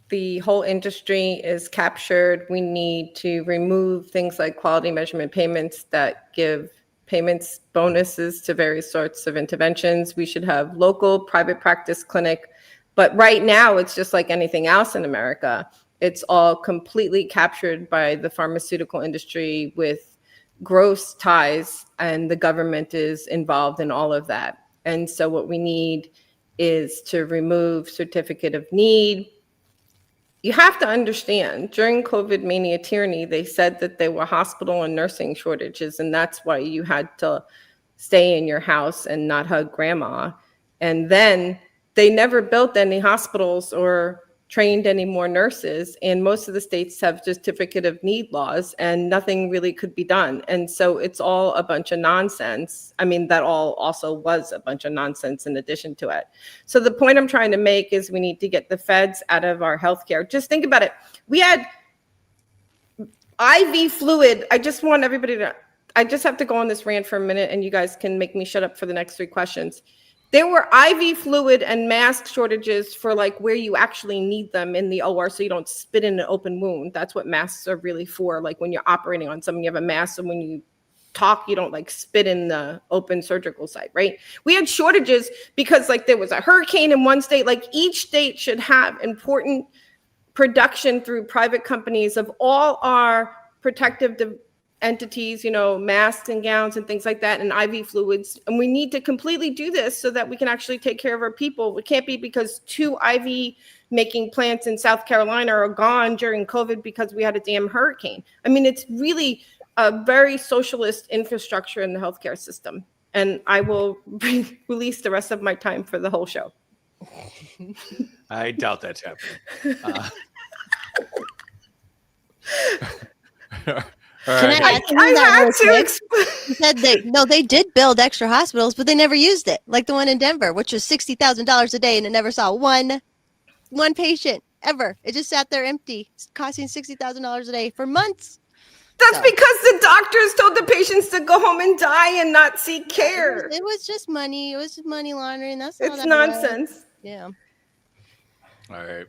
The whole industry is captured. We need to remove things like quality measurement payments that give payments bonuses to various sorts of interventions. We should have local private practice clinic. But right now, it's just like anything else in America. It's all completely captured by the pharmaceutical industry with gross ties, and the government is involved in all of that. And so what we need is to remove certificate of need. You have to understand, during COVID mania tyranny, they said that there were hospital and nursing shortages, and that's why you had to stay in your house and not hug grandma. And then they never built any hospitals or trained any more nurses, and most of the states have certificate of need laws, and nothing really could be done. And so it's all a bunch of nonsense. I mean, that all also was a bunch of nonsense in addition to it. So the point I'm trying to make is we need to get the feds out of our healthcare. Just think about it. We had IV fluid. I just want everybody to, I just have to go on this rant for a minute, and you guys can make me shut up for the next 3 questions. There were IV fluid and mask shortages for like where you actually need them in the OR so you don't spit in an open wound. That's what masks are really for. Like when you're operating on someone, you have a mask, and when you talk, you don't like spit in the open surgical site, right? We had shortages because like there was a hurricane in one state. Like each state should have important production through private companies of all our protective entities, you know, masks and gowns and things like that, and IV fluids. And we need to completely do this so that we can actually take care of our people. It can't be because 2 IV making plants in South Carolina are gone during COVID because we had a damn hurricane. I mean, it's really a very socialist infrastructure in the healthcare system. And I will release the rest of my time for the whole show. I doubt that's happening. All Can right. I add something I that had real to quick? explain. You said they did build extra hospitals, but they never used it, like the one in Denver, which was $60,000 a day, and it never saw one patient ever. It just sat there empty, costing $60,000 a day for months. That's So- because the doctors told the patients to go home and die and not seek care. It was just money. It was just money laundering. That's all It's that was. nonsense. Yeah. All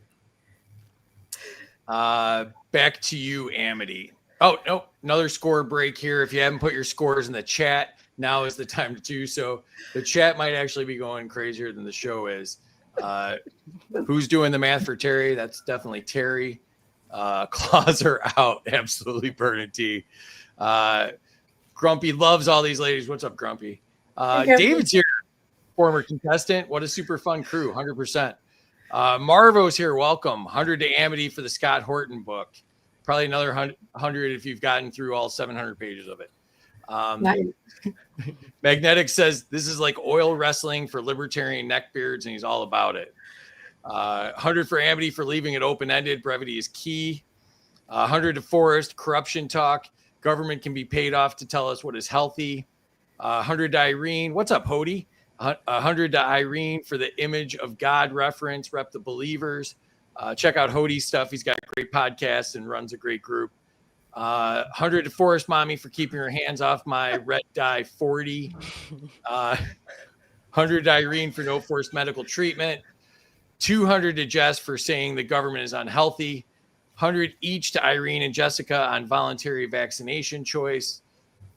right. Back to you, Amity. Oh, no, another score break here. If you haven't put your scores in the chat, now is the time to do so. The chat might actually be going crazier than the show is. Who's doing the math for Terry? That's definitely Terry. Claws are out. Absolutely burning tea. Grumpy loves all these ladies. What's up, Grumpy? David's here, former contestant. What a super fun crew, 100%. Marvo's here. Welcome. 100 to Amity for the Scott Horton book. Probably another 100 if you've gotten through all 700 pages of it. Nice. Magnetic says this is like oil wrestling for libertarian neckbeards, and he's all about it. 100 for Amity for leaving it open-ended. Brevity is key. 100 to Forrest, corruption talk. Government can be paid off to tell us what is healthy. 100 to Irene. What's up, Hody? 100 to Irene for the image of God reference. Rep the believers. Check out Hody's stuff. He's got a great podcast and runs a great group. 100 to Forest Mommy for keeping her hands off my red dye 40. 100 to Irene for no forced medical treatment. 200 to Jess for saying the government is unhealthy. 100 each to Irene and Jessica on voluntary vaccination choice.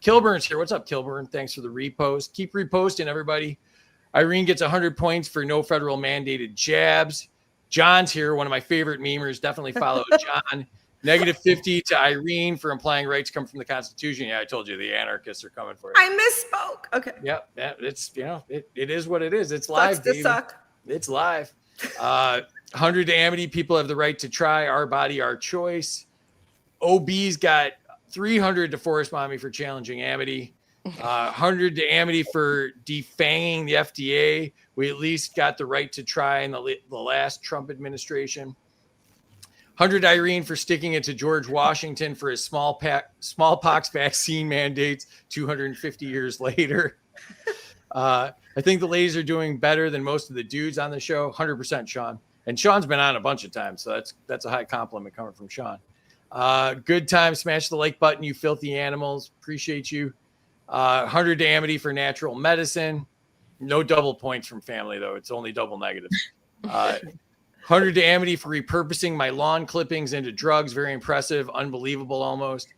Kilburn's here. What's up, Kilburn? Thanks for the repost. Keep reposting, everybody. Irene gets 100 points for no federal mandated jabs. John's here, one of my favorite memers. Definitely follow John. Negative 50 to Irene for implying rights come from the Constitution. Yeah, I told you the anarchists are coming for you. I misspoke. Okay. Yep, yeah, it's it is what it is. It's live, Sucks to baby. suck. It's live. 100 to Amity. People have the right to try. Our body, our choice. OB's got 300 to Forest Mommy for challenging Amity. 100 to Amity for defanging the FDA. We at least got the right to try in the last Trump administration. 100 Irene for sticking it to George Washington for his smallpox vaccine mandates 250 years later. I think the ladies are doing better than most of the dudes on the show. 100% Sean. And Sean's been on a bunch of times, so that's a high compliment coming from Sean. Good time. Smash the like button, you filthy animals. Appreciate you. 100 to Amity for natural medicine. No double points from family, though. It's only double negatives. 100 to Amity for repurposing my lawn clippings into drugs. Very impressive. Unbelievable almost.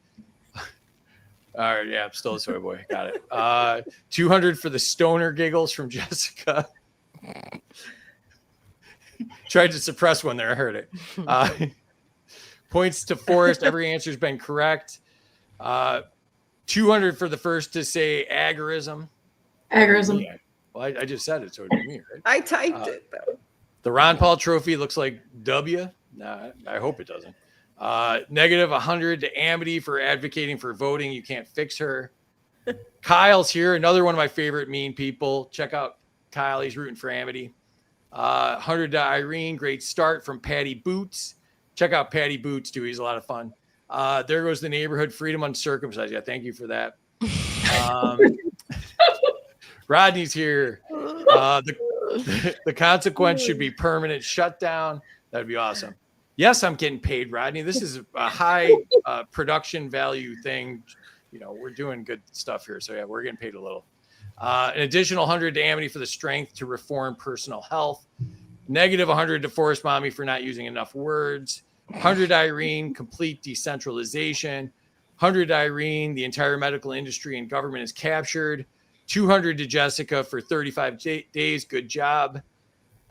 All right. Yeah, I'm still a soy boy. Got it. 200 for the stoner giggles from Jessica. Tried to suppress one there. I heard it. Points to Forrest. Every answer's been correct. 200 for the first to say agorism. Agorism. Yeah. Well, I just said it, so it didn't me, right? I typed it though. The Ron Paul trophy looks like W. Nah, I hope it doesn't. Negative 100 to Amity for advocating for voting. You can't fix her. Kyle's here. Another one of my favorite mean people. Check out Kyle. He's rooting for Amity. 100 to Irene. Great start from Patty Boots. Check out Patty Boots, too. He's a lot of fun. There goes the neighborhood. Freedom uncircumcised. Yeah, thank you for that. Rodney's here. The consequence should be permanent shutdown. That'd be awesome. Yes, I'm getting paid, Rodney. This is a high production value thing. You know, we're doing good stuff here. So yeah, we're getting paid a little. An additional 100 to Amity for the strength to reform personal health. Negative 100 to Forest Mommy for not using enough words. 100 Irene, complete decentralization. 100 to Irene, the entire medical industry and government is captured. 200 to Jessica for 35 days. Good job.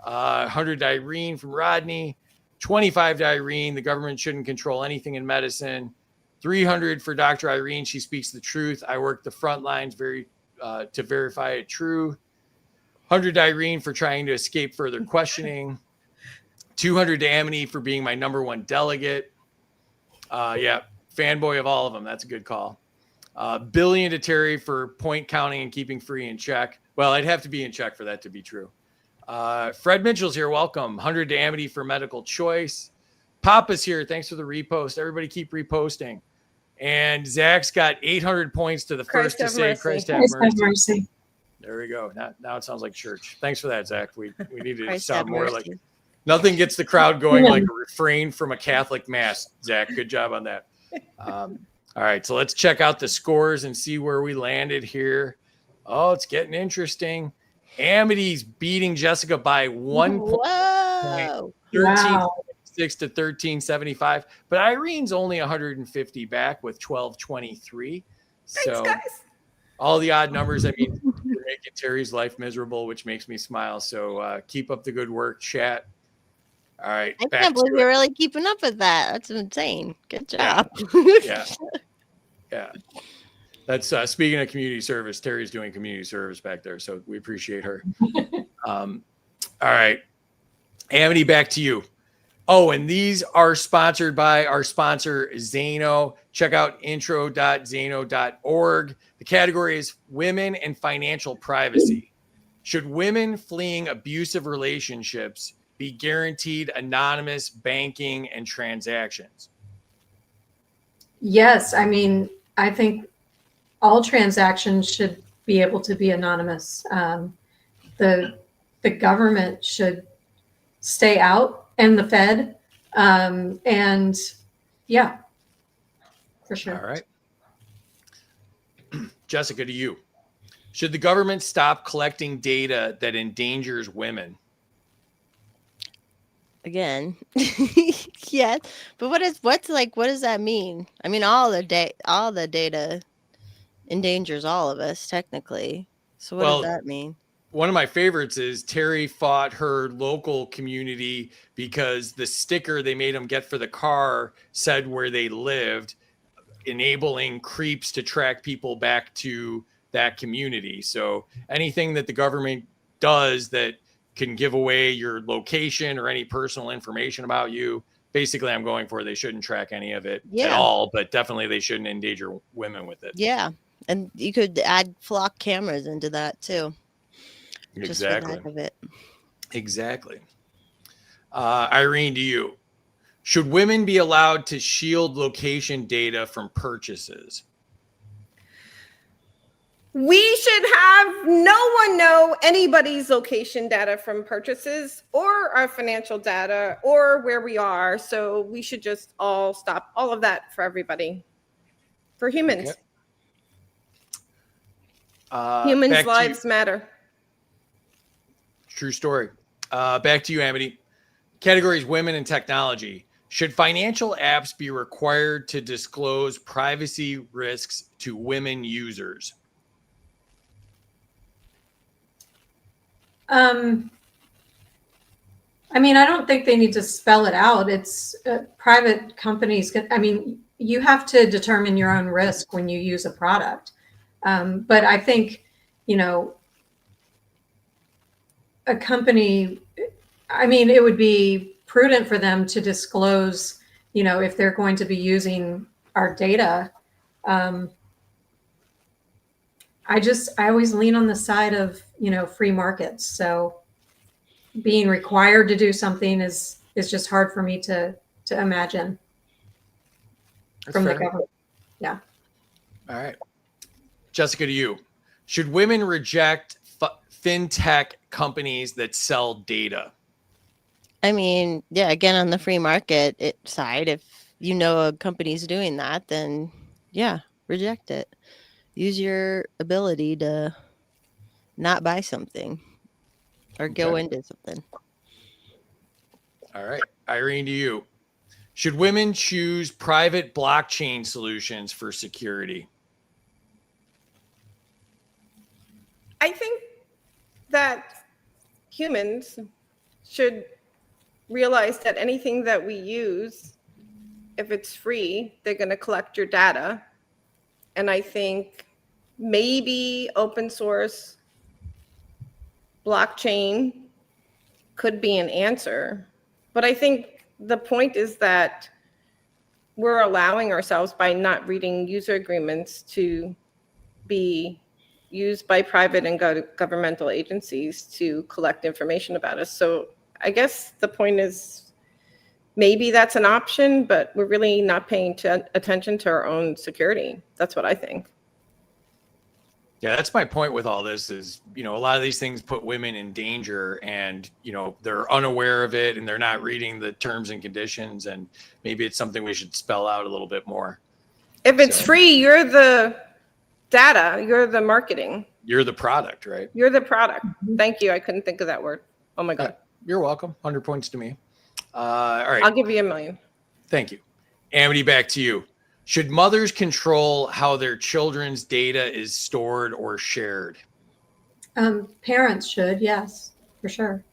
100 to Irene from Rodney. 25 to Irene, the government shouldn't control anything in medicine. 300 for Dr. Irene, she speaks the truth. I work the front lines to verify it true. 100 to Irene for trying to escape further questioning. 200 to Amity for being my #1 delegate. Yeah, fanboy of all of them. That's a good call. Billion to Terry for point counting and keeping free in check. Well, I'd have to be in check for that to be true. Fred Mitchell's here. Welcome. 100 to Amity for medical choice. Papa's here. Thanks for the repost. Everybody keep reposting. And Zach's got 800 points to the first to say Christ have mercy. There we go. Now it sounds like church. Thanks for that, Zach. We need to sound more like nothing gets the crowd going like a refrain from a Catholic mass. Zach, good job on that. All right, so let's check out the scores and see where we landed here. Oh, it's getting interesting. Amity's beating Jessica by 1 point. Whoa. 13.6 to 13.75. But Irene's only 150 back with 12.23. Thanks, So guys. all the odd numbers, I mean, you're making Terry's life miserable, which makes me smile. So keep up the good work, chat. All right. I can't believe you're really keeping up with that. That's insane. Good job. Yeah. Yeah. That's speaking of community service. Terry's doing community service back there, so we appreciate her. All right, Amity, back to you. Oh, and these are sponsored by our sponsor, Zano. Check out intro.zano.org. The category is women and financial privacy. Should women fleeing abusive relationships be guaranteed anonymous banking and transactions? Yes, I mean, I think all transactions should be able to be anonymous. The government should stay out, and the Fed, and yeah, for sure. All right. Jessica, to you. Should the government stop collecting data that endangers women? Again, yes, but what does that mean? I mean, all the data endangers all of us technically. So what does that mean? One of my favorites is Terry fought her local community because the sticker they made them get for the car said where they lived, enabling creeps to track people back to that community. So anything that the government does that can give away your location or any personal information about you, basically I'm going for they shouldn't track any of it at all, but definitely they shouldn't endanger women with it. Yeah. And you could add flock cameras into that too. Exactly. Just for the heck of it. Exactly. Irene, to you. Should women be allowed to shield location data from purchases? We should have no one know anybody's location data from purchases or our financial data or where we are. So we should just all stop all of that for everybody. For humans. Okay. Humans' lives matter. True story. Back to you, Amity. Categories: women and technology. Should financial apps be required to disclose privacy risks to women users? I mean, I don't think they need to spell it out. It's private companies. I mean, you have to determine your own risk when you use a product. But I think, a company, I mean, it would be prudent for them to disclose, if they're going to be using our data. I always lean on the side of, free markets. So being required to do something is just hard for me to imagine. That's from fair. the government. Yeah. All right. Jessica, to you. Should women reject fintech companies that sell data? I mean, yeah, again, on the free market side, if you know a company's doing that, then yeah, reject it. Use your ability to not buy something or go into something. All right. Irene, to you. Should women choose private blockchain solutions for security? I think that humans should realize that anything that we use, if it's free, they're going to collect your data. And I think maybe open source blockchain could be an answer. But I think the point is that we're allowing ourselves, by not reading user agreements, to be used by private and governmental agencies to collect information about us. So I guess the point is maybe that's an option, but we're really not paying attention to our own security. That's what I think. Yeah, that's my point with all this is, a lot of these things put women in danger and, they're unaware of it and they're not reading the terms and conditions. And maybe it's something we should spell out a little bit more. If it's free, you're the data, you're the marketing. You're the product, right? You're the product. Thank you. I couldn't think of that word. Oh my God. You're welcome. 100 points to me. All right. I'll give you 1,000,000. Thank you. Amity, back to you. Should mothers control how their children's data is stored or shared? Parents should, yes, for sure.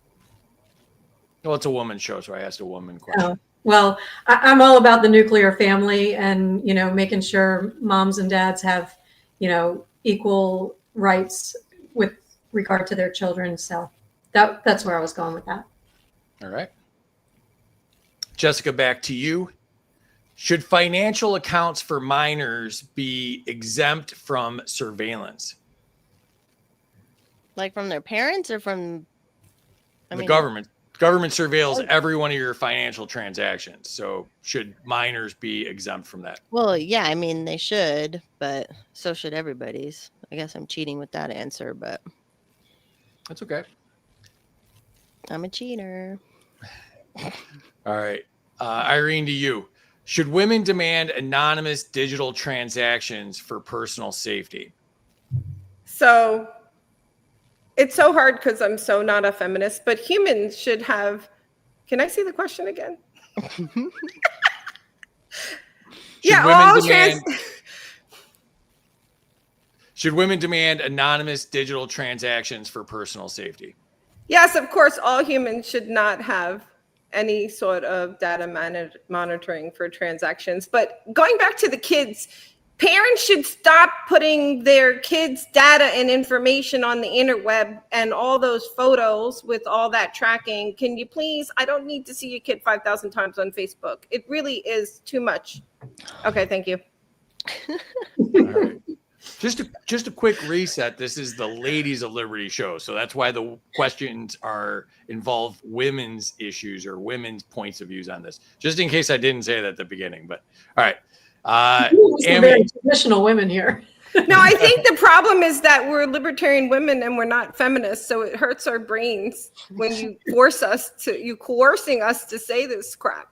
Well, it's a woman's show, so I asked a woman question. Oh, well, I'm all about the nuclear family and, making sure moms and dads have, equal rights with regard to their children. So that's where I was going with that. All right. Jessica, back to you. Should financial accounts for minors be exempt from surveillance? Like from their parents or from The government surveils every one of your financial transactions. So should minors be exempt from that? Well, yeah, I mean, they should, but so should everybody's. I guess I'm cheating with that answer, but That's okay. I'm a cheater. All right. Irene, to you. Should women demand anonymous digital transactions for personal safety? So it's so hard because I'm so not a feminist, but humans should have. Can I see the question again? Should women demand anonymous digital transactions for personal safety? Yes, of course, all humans should not have any sort of data monitoring for transactions. But going back to the kids, parents should stop putting their kids' data and information on the interweb and all those photos with all that tracking. Can you please? I don't need to see your kid 5,000 times on Facebook. It really is too much. Okay, thank you. All right. Just a quick reset. This is the Ladies of Liberty show. So that's why the questions involve women's issues or women's points of views on this. Just in case I didn't say that at the beginning. But all right. Some very traditional women here. No, I think the problem is that we're libertarian women and we're not feminists. So it hurts our brains when you coercing us to say this crap.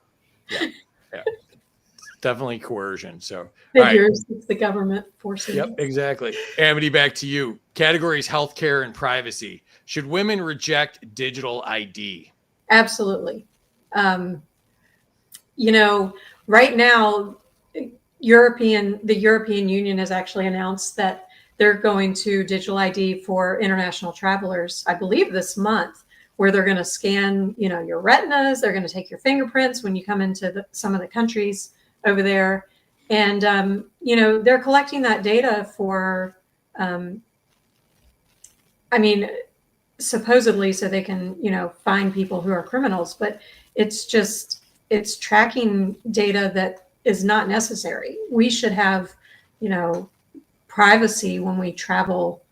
Yeah. Definitely coercion. So Figures, it's the government forcing. Yep, exactly. Amity, back to you. Categories: healthcare and privacy. Should women reject digital ID? Absolutely. Right now, the European Union has actually announced that they're going to digital ID for international travelers, I believe this month, where they're going to scan, your retinas. They're going to take your fingerprints when you come into some of the countries over there. And, they're collecting that data for, supposedly so they can, find people who are criminals, but it's tracking data that is not necessary. We should have, privacy when we travel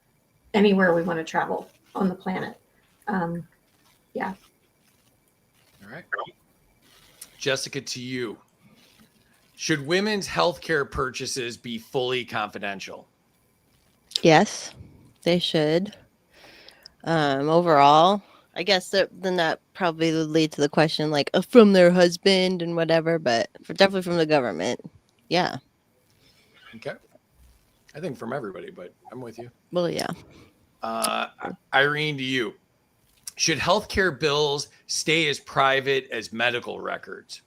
anywhere we want to travel on the planet. Yeah. All right. Jessica, to you. Should women's healthcare purchases be fully confidential? Yes, they should. Overall, I guess then that probably would lead to the question like from their husband and whatever, but definitely from the government. Yeah. Okay. I think from everybody, but I'm with you. Well, yeah. Irene, to you. Should healthcare bills stay as private as medical records?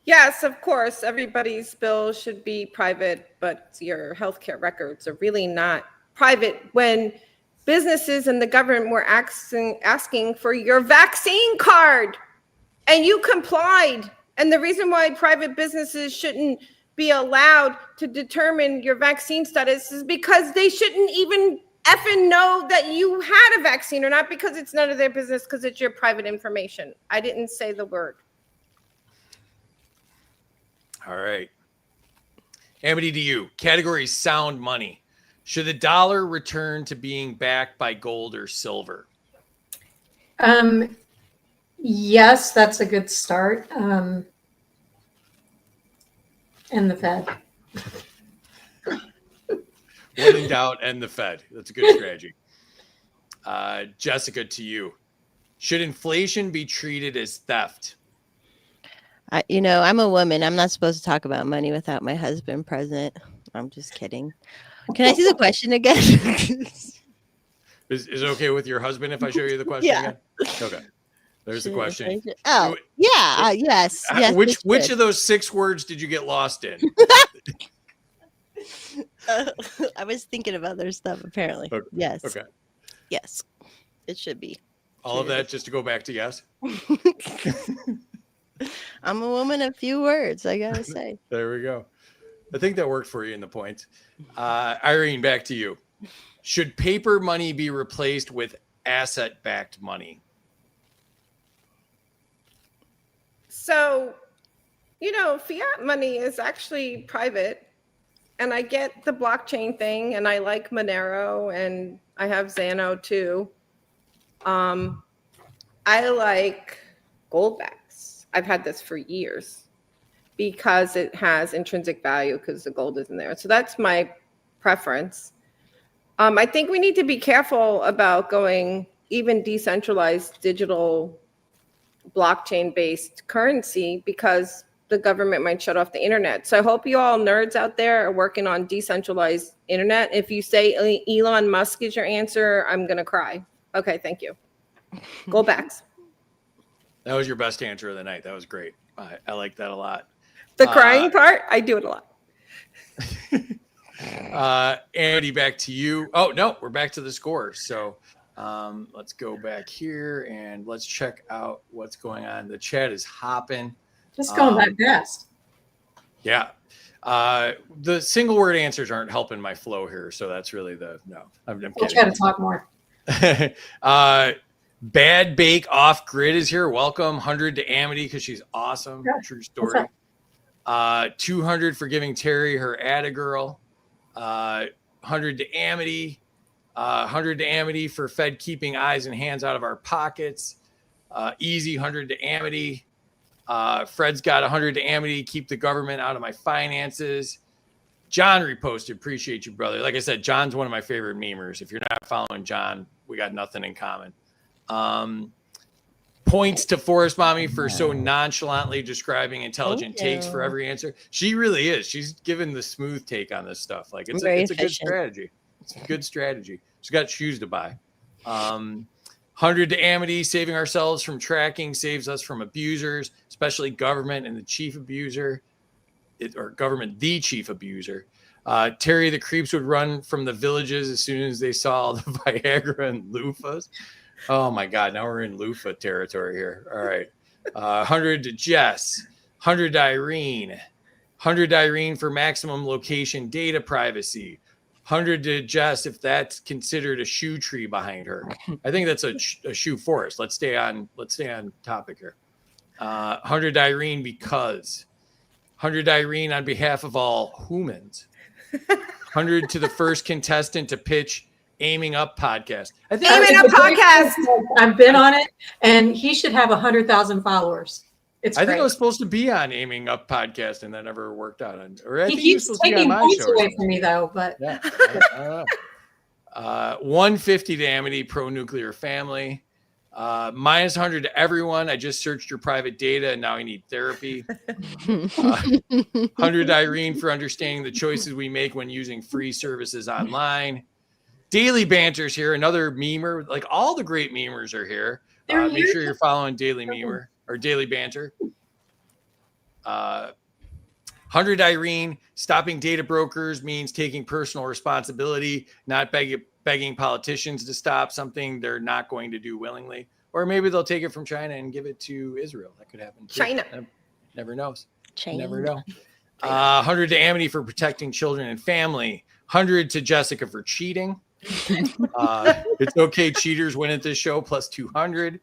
Yes, of course, everybody's bill should be private, but your healthcare records are really not private when businesses and the government were asking for your vaccine card and you complied. And the reason why private businesses shouldn't be allowed to determine your vaccine status is because they shouldn't even effing know that you had a vaccine or not, because it's none of their business, because it's your private information. I didn't say the word. All right. Amity, to you. Category sound money. Should the dollar return to being backed by gold or silver? Yes, that's a good start. And the Fed. When in doubt, and the Fed. That's a good strategy. Jessica, to you. Should inflation be treated as theft? I'm a woman. I'm not supposed to talk about money without my husband present. I'm just kidding. Can I see the question again? Is it okay with your husband if I show you the question again? Okay. There's the question. Oh, yeah. Yes. Yes. Which of those 6 words did you get lost in? I was thinking of other stuff, apparently. Okay. Yes. Okay. Yes. It should be. All of that just to go back to yes? I'm a woman of few words, I gotta say. There we go. I think that worked for you in the points. Irene, back to you. Should paper money be replaced with asset-backed money? So, fiat money is actually private, and I get the blockchain thing, and I like Monero, and I have Xano too. I like goldbacks. I've had this for years because it has intrinsic value because the gold isn't there. So that's my preference. I think we need to be careful about going even decentralized digital blockchain-based currency because the government might shut off the internet. So I hope you all nerds out there are working on decentralized internet. If you say Elon Musk is your answer, I'm going to cry. Okay, thank you. Goldbacks. That was your best answer of the night. That was great. I like that a lot. The crying part, I do it a lot. Andy, back to you. Oh, no, we're back to the score. So let's go back here and let's check out what's going on. The chat is hopping. Just going that fast. Yeah. The single word answers aren't helping my flow here. So that's really I'm We'll kidding. try to talk more. Bad Bake Off Grid is here. Welcome. 100 to Amity because she's awesome. Yeah. True story. 200 for giving Terry her Atta Girl. 100 to Amity. 100 to Amity for Fed keeping eyes and hands out of our pockets. Easy 100 to Amity. Fred's got 100 to Amity. Keep the government out of my finances. John reposted. Appreciate you, brother. Like I said, John's one of my favorite memers. If you're not following John, we got nothing in common. Points to Forest Mommy for so nonchalantly describing intelligent takes for every answer. She really is. She's given the smooth take on this stuff. Like it's a good strategy. It's a good strategy. She's got shoes to buy. 100 to Amity, saving ourselves from tracking saves us from abusers, especially government and the chief abuser, or government, the chief abuser. Terry, the creeps would run from the villages as soon as they saw the Viagra and loofahs. Oh my God, now we're in loofah territory here. All right. 100 to Jess, 100 to Irene, 100 to Irene for maximum location data privacy. 100 to Jess if that's considered a shoe tree behind her. I think that's a shoe forest. Let's stay on topic here. 100 to Irene because 100 to Irene on behalf of all humans. 100 to the first contestant to pitch Aiming Up podcast. I think Aiming Up podcast. I've been on it, and he should have 100,000 followers. It's I think great. I was supposed to be on Aiming Up podcast, and that never worked out. Or I He think he was keeps supposed to be on taking my points show. away from me, though. But Yeah, I don't know. 150 to Amity, pro-nuclear family. Minus 100 to everyone. I just searched your private data, and now I need therapy. 100 to Irene for understanding the choices we make when using free services online. Daily Banter's here, another memer. Like all the great memers are here. Make sure you're following Daily Memer or Daily Banter. 100 Irene, stopping data brokers means taking personal responsibility, not begging politicians to stop something they're not going to do willingly. Or maybe they'll take it from China and give it to Israel. That could happen too. China. Never knows. China. Never know. 100 to Amity for protecting children and family. 100 to Jessica for cheating. It's okay, cheaters win at this show, plus 200.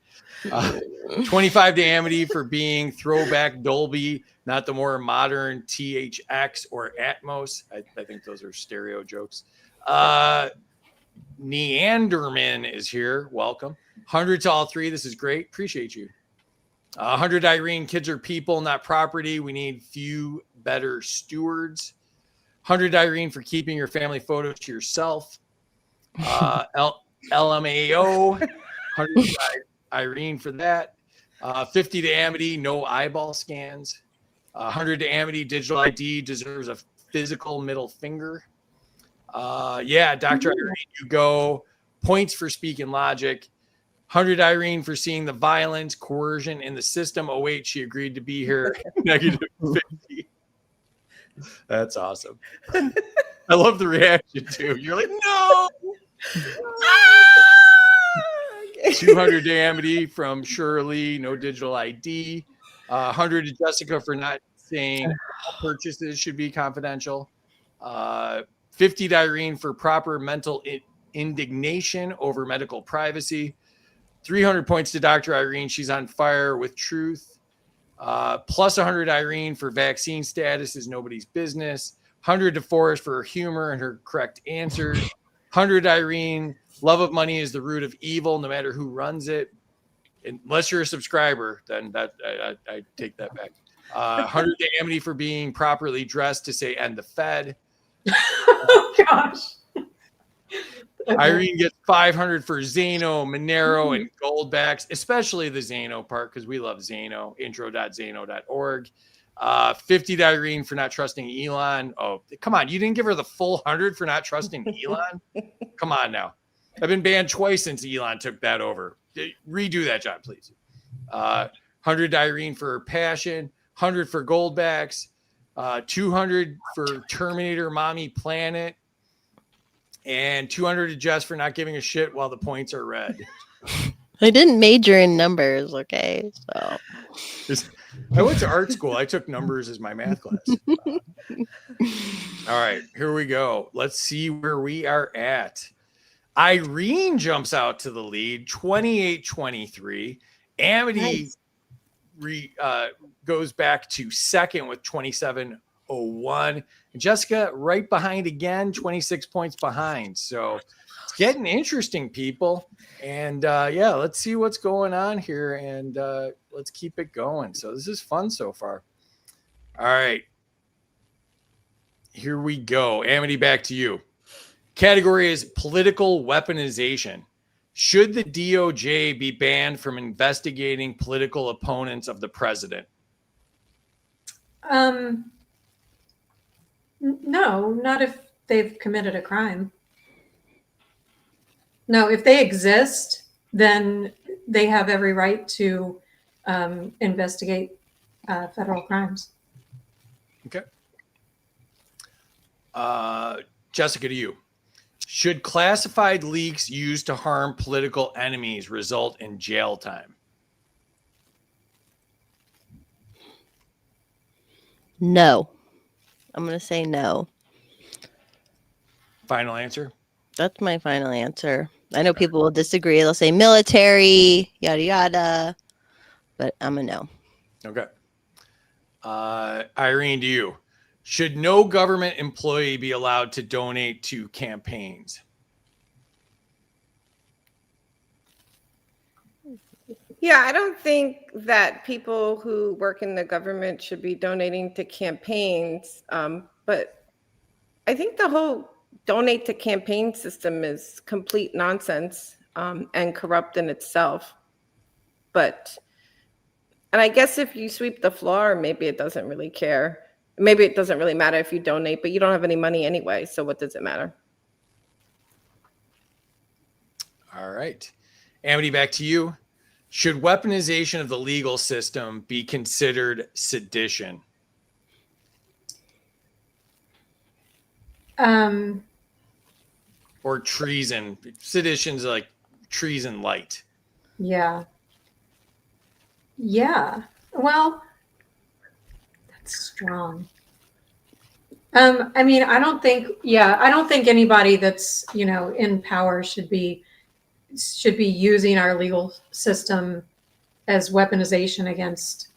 25 to Amity for being throwback Dolby, not the more modern THX or Atmos. I think those are stereo jokes. Neanderman is here. Welcome. 100 to all three. This is great. Appreciate you. 100 Irene, kids are people, not property. We need few better stewards. 100 Irene for keeping your family photos to yourself. LMAO. 100 Irene for that. 50 to Amity, no eyeball scans. 100 to Amity, digital ID deserves a physical middle finger. Yeah, Dr. Irene, you go. Points for speaking logic. 100 Irene for seeing the violence, coercion in the system. Oh, wait, she agreed to be here. Negative 50. That's awesome. I love the reaction, too. You're like, no. 200 to Amity from Shirley, no digital ID. 100 to Jessica for not saying all purchases should be confidential. 50 to Irene for proper mental indignation over medical privacy. 300 points to Dr. Irene. She's on fire with truth. Plus 100 Irene for vaccine status is nobody's business. 100 to Forrest for her humor and her correct answers. 100 Irene, love of money is the root of evil, no matter who runs it. Unless you're a subscriber, then that I take that back. 100 to Amity for being properly dressed to say end the Fed. Oh gosh. Irene gets 500 for Zano, Monero, and Goldbacks, especially the Zano part because we love Zano. Intro.zano.org. 50 to Irene for not trusting Elon. Oh, come on. You didn't give her the full 100 for not trusting Elon? Come on now. I've been banned twice since Elon took that over. Redo that, John, please. 100 to Irene for her passion. 100 for Goldbacks. 200 for Terminator Mommy Planet. And 200 to Jess for not giving a shit while the points are red. I didn't major in numbers, okay? So I went to art school. I took numbers as my math class. All right, here we go. Let's see where we are at. Irene jumps out to the lead, 28-23. Amity goes back to second with 27-01. And Jessica right behind again, 26 points behind. So it's getting interesting, people. And yeah, let's see what's going on here. And let's keep it going. So this is fun so far. All right. Here we go. Amity, back to you. Category is political weaponization. Should the DOJ be banned from investigating political opponents of the president? No, not if they've committed a crime. No, if they exist, then they have every right to investigate federal crimes. Okay. Jessica, to you. Should classified leaks used to harm political enemies result in jail time? no. I'm going to say no. Final answer? That's my final answer. I know people will disagree. They'll say military, yada, yada. But I'm a no. Okay. Irene, to you. Should no government employee be allowed to donate to campaigns? Yeah, I don't think that people who work in the government should be donating to campaigns. But I think the whole donate to campaign system is complete nonsense and corrupt in itself. And I guess if you sweep the floor, maybe it doesn't really care. Maybe it doesn't really matter if you donate, but you don't have any money anyway. So what does it matter? All right. Amity, back to you. Should weaponization of the legal system be considered sedition? Or treason? Sedition's like treason light. Yeah. Yeah. Well, that's strong. I mean, I don't think anybody that's, in power should be using our legal system as weaponization against,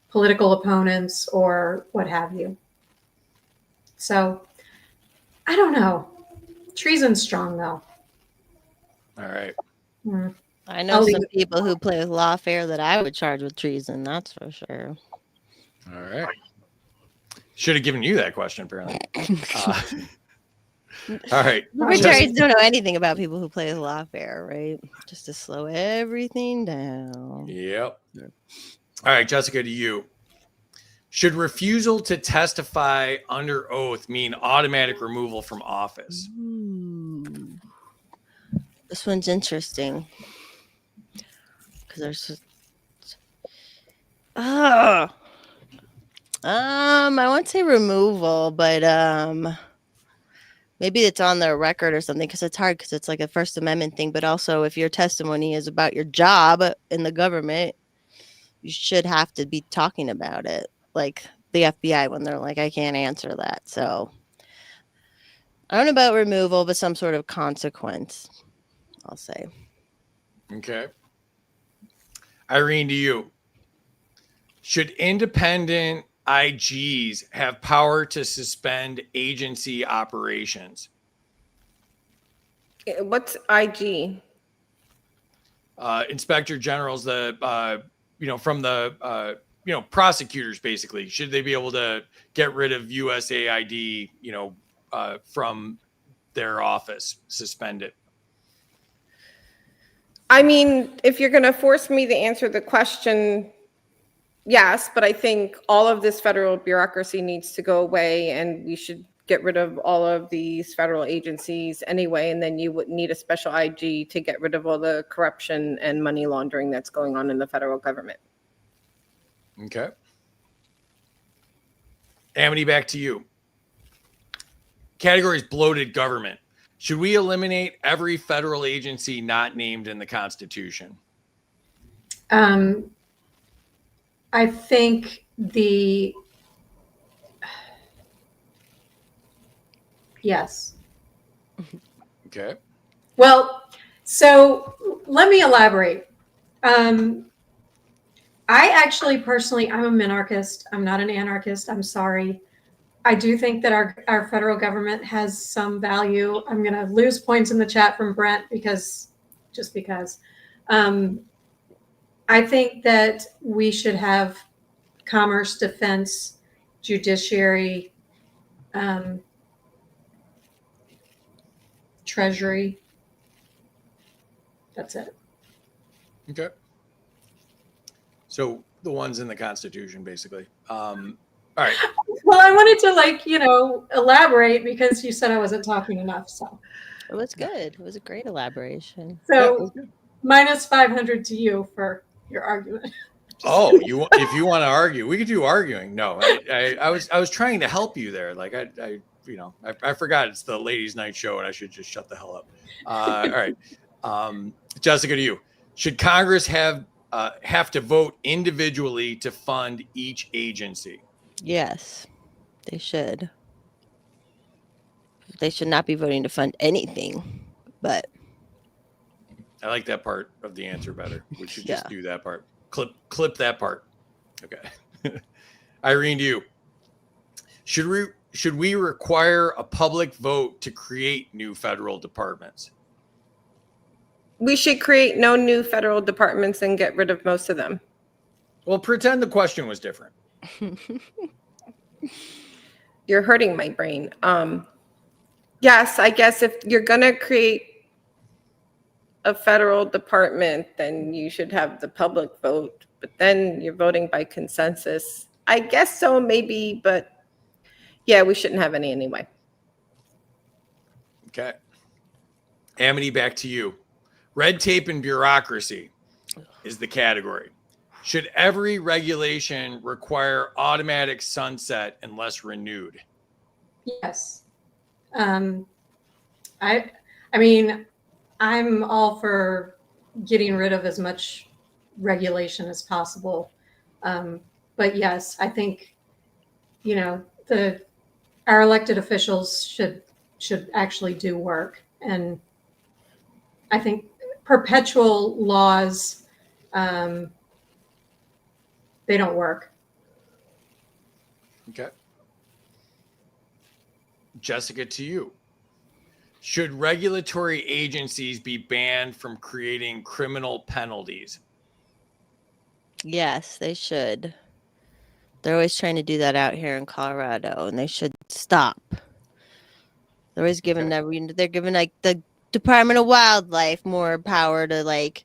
political opponents or what have you. So I don't know. Treason's strong though. All right. I know I'll some leave it. people who play with lawfare that I would charge with treason. That's for sure. All right. Should have given you that question, apparently. All right. Libertarians don't know anything about people who play with lawfare, right? Just to slow everything down. Yep. All right, Jessica, to you. Should refusal to testify under oath mean automatic removal from office? Ooh. This one's interesting. Because there's I won't say removal, but maybe it's on their record or something, because it's hard, because it's like a First Amendment thing. But also, if your testimony is about your job in the government, you should have to be talking about it, like the FBI when they're like, I can't answer that. So I don't know about removal, but some sort of consequence, I'll say. Okay. Irene, to you. Should independent IGs have power to suspend agency operations? What's IG? Inspector generals, from the prosecutors, basically. Should they be able to get rid of USAID, from their office, suspend it? I mean, if you're going to force me to answer the question, yes, but I think all of this federal bureaucracy needs to go away, and we should get rid of all of these federal agencies anyway, and then you would need a special IG to get rid of all the corruption and money laundering that's going on in the federal government. Okay. Amity, back to you. Category is bloated government. Should we eliminate every federal agency not named in the Constitution? I think yes. Okay. Well, so let me elaborate. I actually personally, I'm a minarchist. I'm not an anarchist. I'm sorry. I do think that our federal government has some value. I'm going to lose points in the chat from Brent because. I think that we should have commerce, defense, judiciary, treasury. That's it. Okay. So the ones in the Constitution, basically. All right. Well, I wanted to elaborate because you said I wasn't talking enough. So It was good. It was a great elaboration. so minus 500 to you for your argument. Oh, if you want to argue, we could do arguing. No, I was trying to help you there. Like I forgot it's the ladies' night show and I should just shut the hell up. All right. Jessica, to you. Should Congress have to vote individually to fund each agency? Yes, they should. They should not be voting to fund anything, but I like that part of the answer better. We should just do that part. Clip that part. Okay. Irene, to you. Should we require a public vote to create new federal departments? We should create no new federal departments and get rid of most of them. Well, pretend the question was different. You're hurting my brain. Yes, I guess if you're going to create a federal department, then you should have the public vote, but then you're voting by consensus. I guess so, maybe, but yeah, we shouldn't have any anyway. Okay. Amity, back to you. Red tape and bureaucracy is the category. Should every regulation require automatic sunset unless renewed? Yes. Um, I mean, I'm all for getting rid of as much regulation as possible. But yes, I think, you know, our elected officials should actually do work. And I think perpetual laws, they don't work. Okay. Jessica, to you. Should regulatory agencies be banned from creating criminal penalties? Yes, they should. They're always trying to do that out here in Colorado, and they should stop. They're always giving they're giving like the Department of Wildlife more power to like,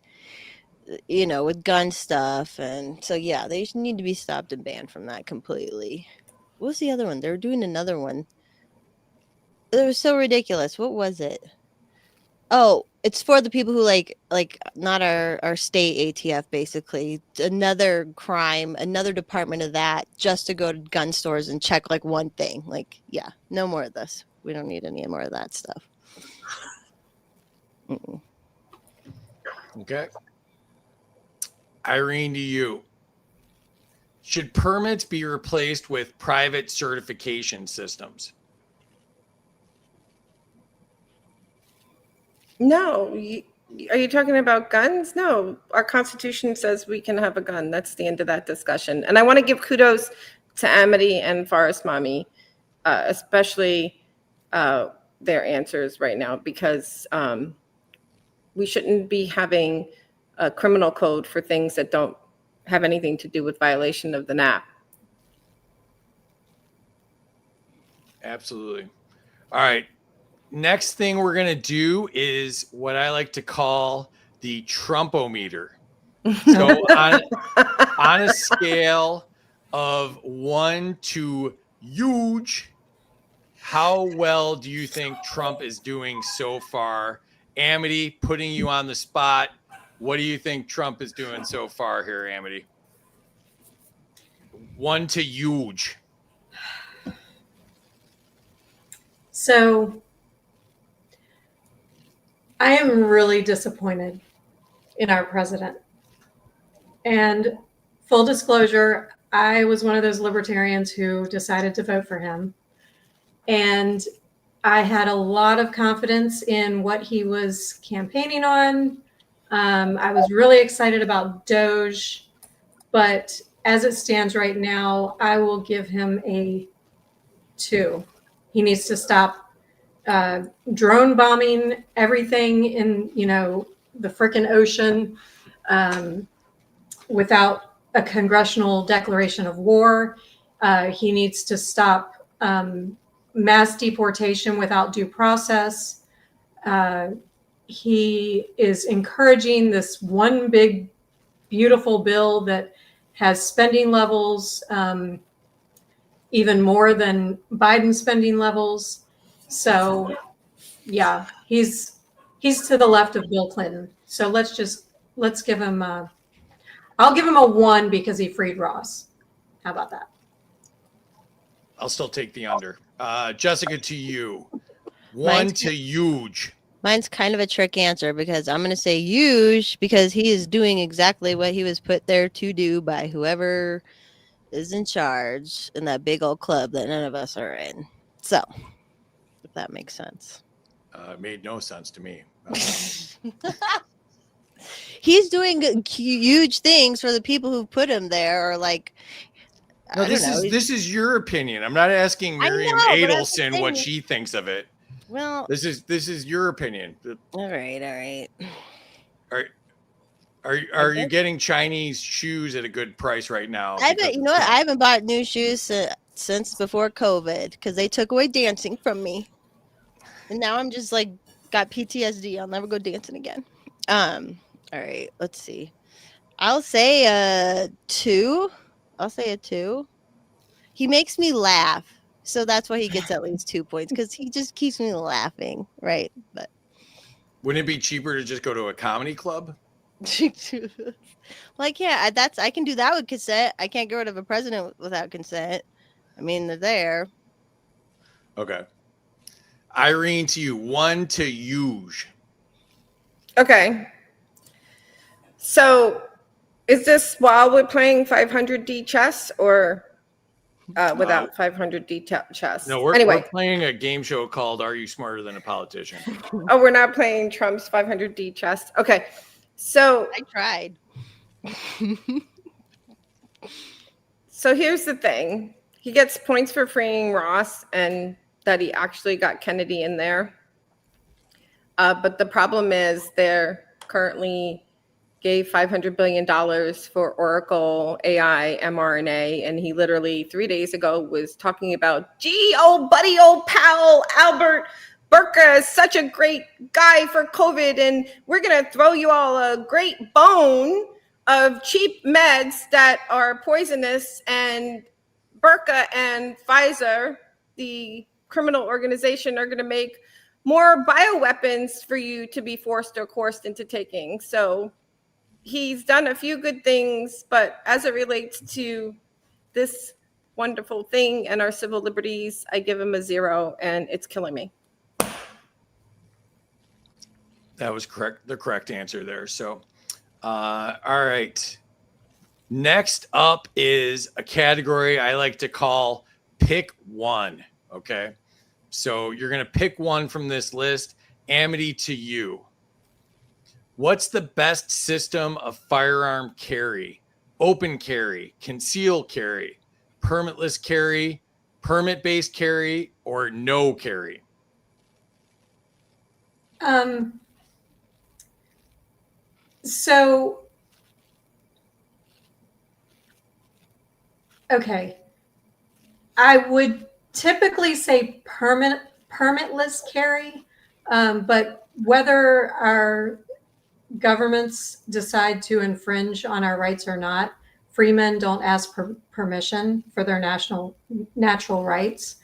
you know, with gun stuff, and so yeah, they need to be stopped and banned from that completely. What was the other one? They were doing another one. It was so ridiculous. What was it? Oh, it's for the people who like not our state ATF, basically. Another crime, another department of that, just to go to gun stores and check like one thing. Like, yeah, no more of this. We don't need any more of that stuff. Mm-mm. Okay. Irene, to you. Should permits be replaced with private certification systems? No. Are you talking about guns? No. Our Constitution says we can have a gun. That's the end of that discussion. And I want to give kudos to Amity and Forest Mommy, especially their answers right now, because we shouldn't be having a criminal code for things that don't have anything to do with violation of the NAP. Absolutely. All right. Next thing we're going to do is what I like to call the Trumpometer. So on a scale of 1 to huge, how well do you think Trump is doing so far? Amity, putting you on the spot. What do you think Trump is doing so far here, Amity? 1 to huge. So I am really disappointed in our president. And full disclosure, I was one of those libertarians who decided to vote for him. And I had a lot of confidence in what he was campaigning on. I was really excited about Doge, but as it stands right now, I will give him a 2. He needs to stop drone bombing everything in, you know, the frickin' ocean without a congressional declaration of war. He needs to stop mass deportation without due process. He is encouraging this one big, beautiful bill that has spending levels even more than Biden's spending levels. So, yeah, he's to the left of Bill Clinton. So let's give him I'll give him a 1 because he freed Ross. How about that? I'll still take the under. Jessica, to you. 1 to huge. Mine's kind of a trick answer because I'm going to say huge because he is doing exactly what he was put there to do by whoever is in charge in that big old club that none of us are in. So, if that makes sense. It made no sense to me. He's doing huge things for the people who put him there, or like, no, this is your opinion. I'm not asking Miriam Adelson what she thinks of it. Well, this is your opinion. All right. Are you getting Chinese shoes at a good price right now? I bet you know what? I haven't bought new shoes since before COVID because they took away dancing from me, and now I'm just like got PTSD. I'll never go dancing again. All right, let's see. I'll say a 2. I'll say a 2. He makes me laugh. So that's why he gets at least 2 points because he just keeps me laughing, right? But wouldn't it be cheaper to just go to a comedy club? Like, yeah, I can do that with consent. I can't get rid of a president without consent. I mean, they're there. Okay. Irene, to you, 1 to Huge. Okay. So is this while we're playing 500D chess or without 500D chess? No, we're anyway, playing a game show called Are You Smarter Than a Politician? Oh, we're not playing Trump's 500D chess. Okay. So I tried. So here's the thing. He gets points for freeing Ross and that he actually got Kennedy in there. But the problem is they're currently gave $500 billion for Oracle AI mRNA. And he literally 3 days ago was talking about, gee, old buddy, old pal, Albert Burka is such a great guy for COVID. And we're going to throw you all a great bone of cheap meds that are poisonous. And Burka and Pfizer, the criminal organization, are going to make more bioweapons for you to be forced or coerced into taking. So he's done a few good things, but as it relates to this wonderful thing and our civil liberties, I give him a 0, and it's killing me. That was correct. The correct answer there. So, all right. Next up is a category I like to call pick one. Okay. So you're going to pick one from this list. Amity, to you. What's the best system of firearm carry? Open carry, conceal carry, permitless carry, permit-based carry, or no carry? So, okay. I would typically say permitless carry, but whether our governments decide to infringe on our rights or not, free men don't ask permission for their natural rights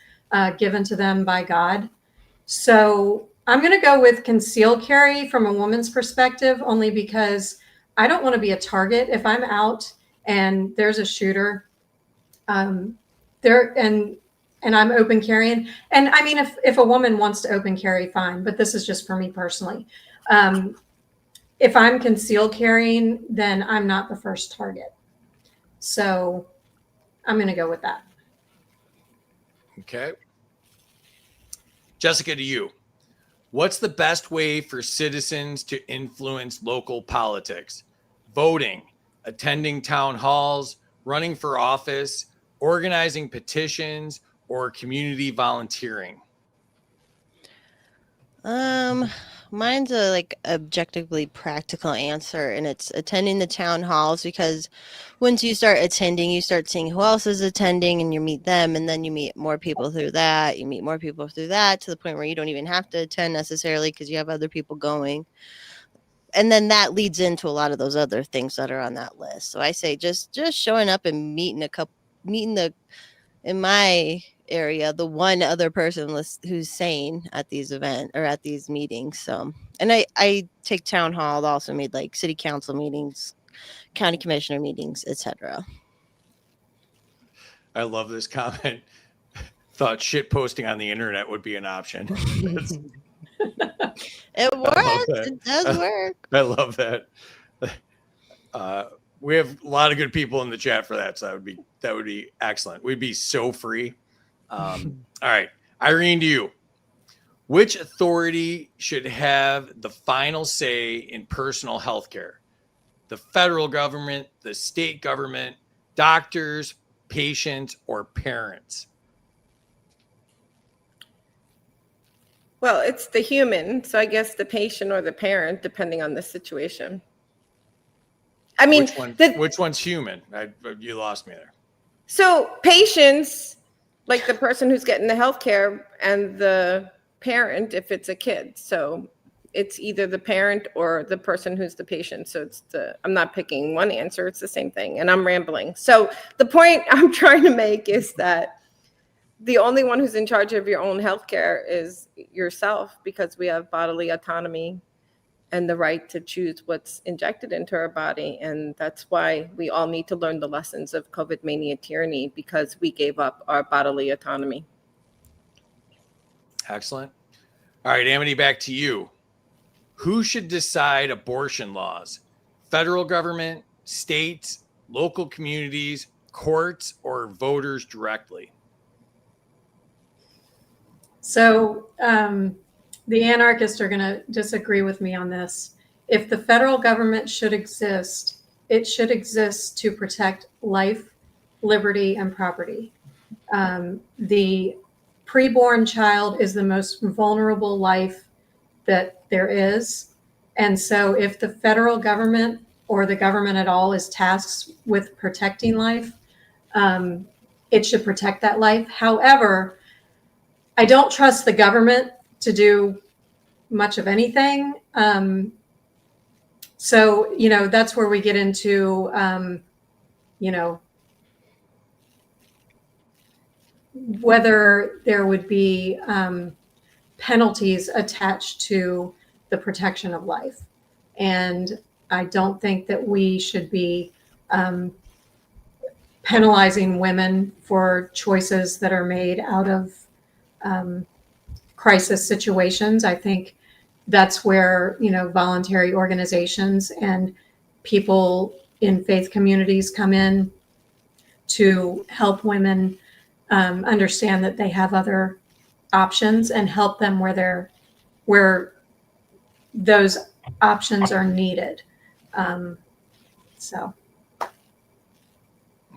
given to them by God. So I'm going to go with concealed carry from a woman's perspective, only because I don't want to be a target. If I'm out and there's a shooter there and I'm open carrying, and I mean, if a woman wants to open carry, fine, but this is just for me personally. If I'm concealed carrying, then I'm not the first target. So I'm going to go with that. Okay. Jessica, to you. What's the best way for citizens to influence local politics? Voting, attending town halls, running for office, organizing petitions, or community volunteering? Mine's a like objectively practical answer, and it's attending the town halls, because once you start attending, you start seeing who else is attending and you meet them, and then you meet more people through that. You meet more people through that to the point where you don't even have to attend necessarily because you have other people going. And then that leads into a lot of those other things that are on that list. So I say just showing up and meeting in my area, the one other person who's sane at these events or at these meetings. So, and I take town hall, also made like city council meetings, county commissioner meetings, etc. I love this comment. Thought shit posting on the internet would be an option. It works. It does work. I love that. We have a lot of good people in the chat for that, so that would be excellent. We'd be so free. All right, Irene, to you. Which authority should have the final say in personal health care? The federal government, the state government, doctors, patients, or parents? Well, it's the human, so I guess the patient or the parent, depending on the situation. I mean, which one's human? You lost me there. So patients, like the person who's getting the health care, and the parent if it's a kid. So it's either the parent or the person who's the patient. So I'm not picking one answer. It's the same thing. And I'm rambling. So the point I'm trying to make is that the only one who's in charge of your own health care is yourself, because we have bodily autonomy and the right to choose what's injected into our body. And that's why we all need to learn the lessons of COVID mania tyranny, because we gave up our bodily autonomy. Excellent. All right, Amity, back to you. Who should decide abortion laws? Federal government, states, local communities, courts, or voters directly? So the anarchists are going to disagree with me on this. If the federal government should exist, it should exist to protect life, liberty, and property. The preborn child is the most vulnerable life that there is. And so if the federal government or the government at all is tasked with protecting life, it should protect that life. However, I don't trust the government to do much of anything. So, you know, that's where we get into, you know, whether there would be penalties attached to the protection of life. And I don't think that we should be penalizing women for choices that are made out of crisis situations. I think that's where, you know, voluntary organizations and people in faith communities come in to help women understand that they have other options and help them where those options are needed. So.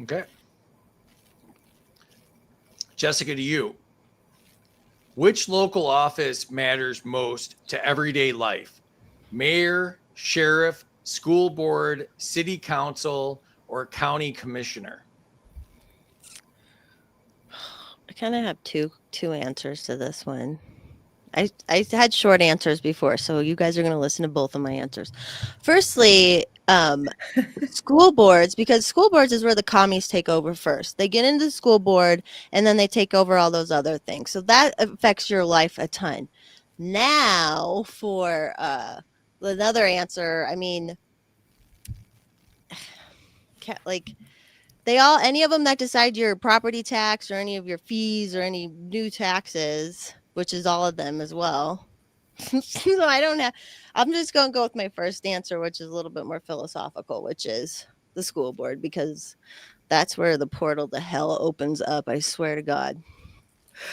Okay. Jessica, to you. Which local office matters most to everyday life? Mayor, sheriff, school board, city council, or county commissioner? I kind of have two answers to this one. I had short answers before, so you guys are going to listen to both of my answers. Firstly, school boards, because school boards is where the commies take over first. They get into the school board and then they take over all those other things. So that affects your life a ton. Now for another answer, I mean, like any of them that decide your property tax or any of your fees or any new taxes, which is all of them as well. So I'm just going to go with my first answer, which is a little bit more philosophical, which is the school board, because that's where the portal to hell opens up. I swear to God.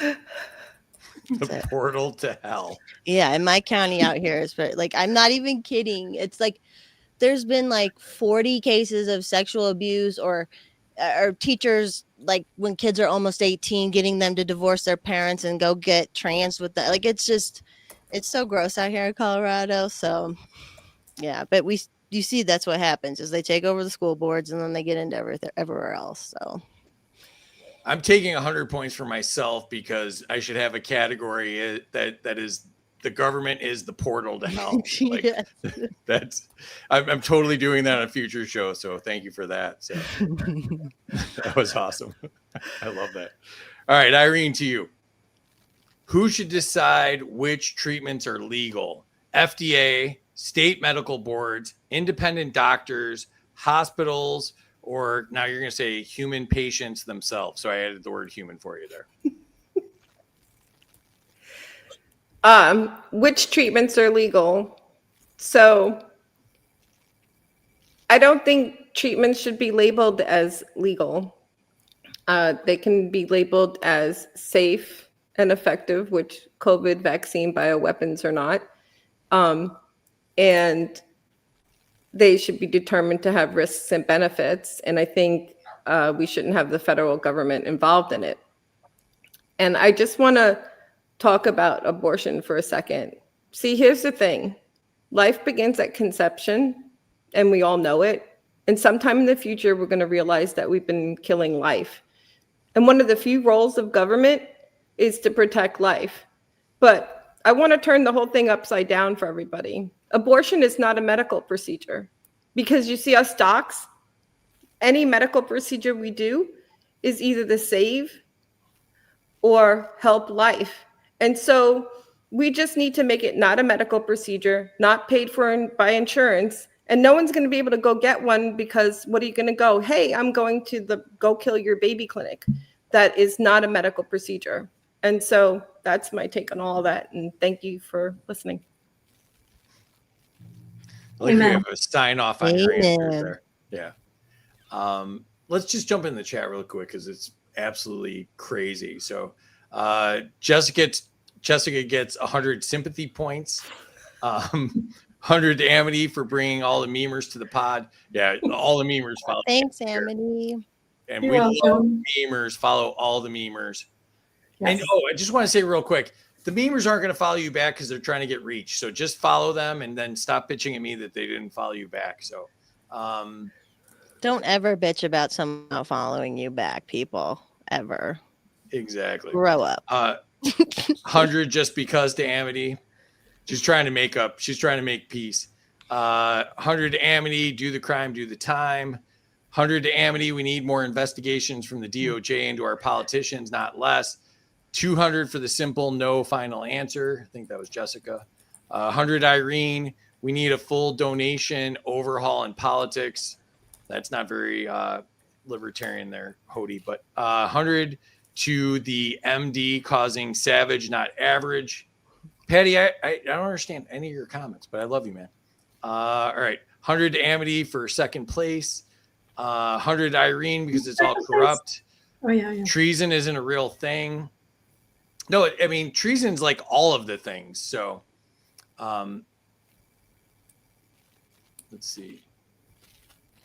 The portal to hell. Yeah. In my county out here, is like, I'm not even kidding. It's like, there's been like 40 cases of sexual abuse or teachers, like when kids are almost 18, getting them to divorce their parents and go get trans with that. Like, it's so gross out here in Colorado. So yeah, but you see, that's what happens is they take over the school boards and then they get into everywhere else. So I'm taking 100 points for myself because I should have a category that is the government is the portal to hell. Like, yes. I'm totally doing that on a future show. So thank you for that. So that was awesome. I love that. All right, Irene, to you. Who should decide which treatments are legal? FDA, state medical boards, independent doctors, hospitals, or now you're going to say human patients themselves. So I added the word human for you there. Which treatments are legal? So I don't think treatments should be labeled as legal. They can be labeled as safe and effective, which COVID vaccine bioweapons are not. And they should be determined to have risks and benefits. And I think we shouldn't have the federal government involved in it. And I just want to talk about abortion for a second. See, here's the thing. Life begins at conception, and we all know it. And sometime in the future, we're going to realize that we've been killing life. And one of the few roles of government is to protect life. But I want to turn the whole thing upside down for everybody. Abortion is not a medical procedure, because you see us docs, any medical procedure we do is either to save or help life. And so we just need to make it not a medical procedure, not paid for by insurance. And no one's going to be able to go get one, because what are you going to go? Hey, I'm going to the go kill your baby clinic. That is not a medical procedure. And so that's my take on all of that. And thank you for listening. Like we Amen. have a sign off on your answers Amen. there. Yeah. Let's just jump in the chat real quick because it's absolutely crazy. So Jessica gets 100 sympathy points. 100 to Amity for bringing all the memers to the pod. Yeah, all the memers follow. Thanks, Amity. And You're we love welcome. memers. Follow all the memers. Yes. And I just want to say real quick, the memers aren't going to follow you back because they're trying to get reach. So just follow them and then stop bitching at me that they didn't follow you back. So Don't ever bitch about someone not following you back, people. Ever. exactly. Grow up. 100 just because to Amity. She's trying to make up. She's trying to make peace. 100 to Amity, do the crime, do the time. 100 to Amity, we need more investigations from the DOJ into our politicians, not less. 200 for the simple no final answer. I think that was Jessica. 100 Irene, we need a full donation overhaul in politics. That's not very libertarian there, Hody. But 100 to the MD causing savage, not average. Patty, I don't understand any of your comments, but I love you, man. All right. 100 to Amity for second place. 100 Irene because it's all corrupt. Oh, yeah. Treason isn't a real thing. No, I mean, treason's like all of the things. So let's see.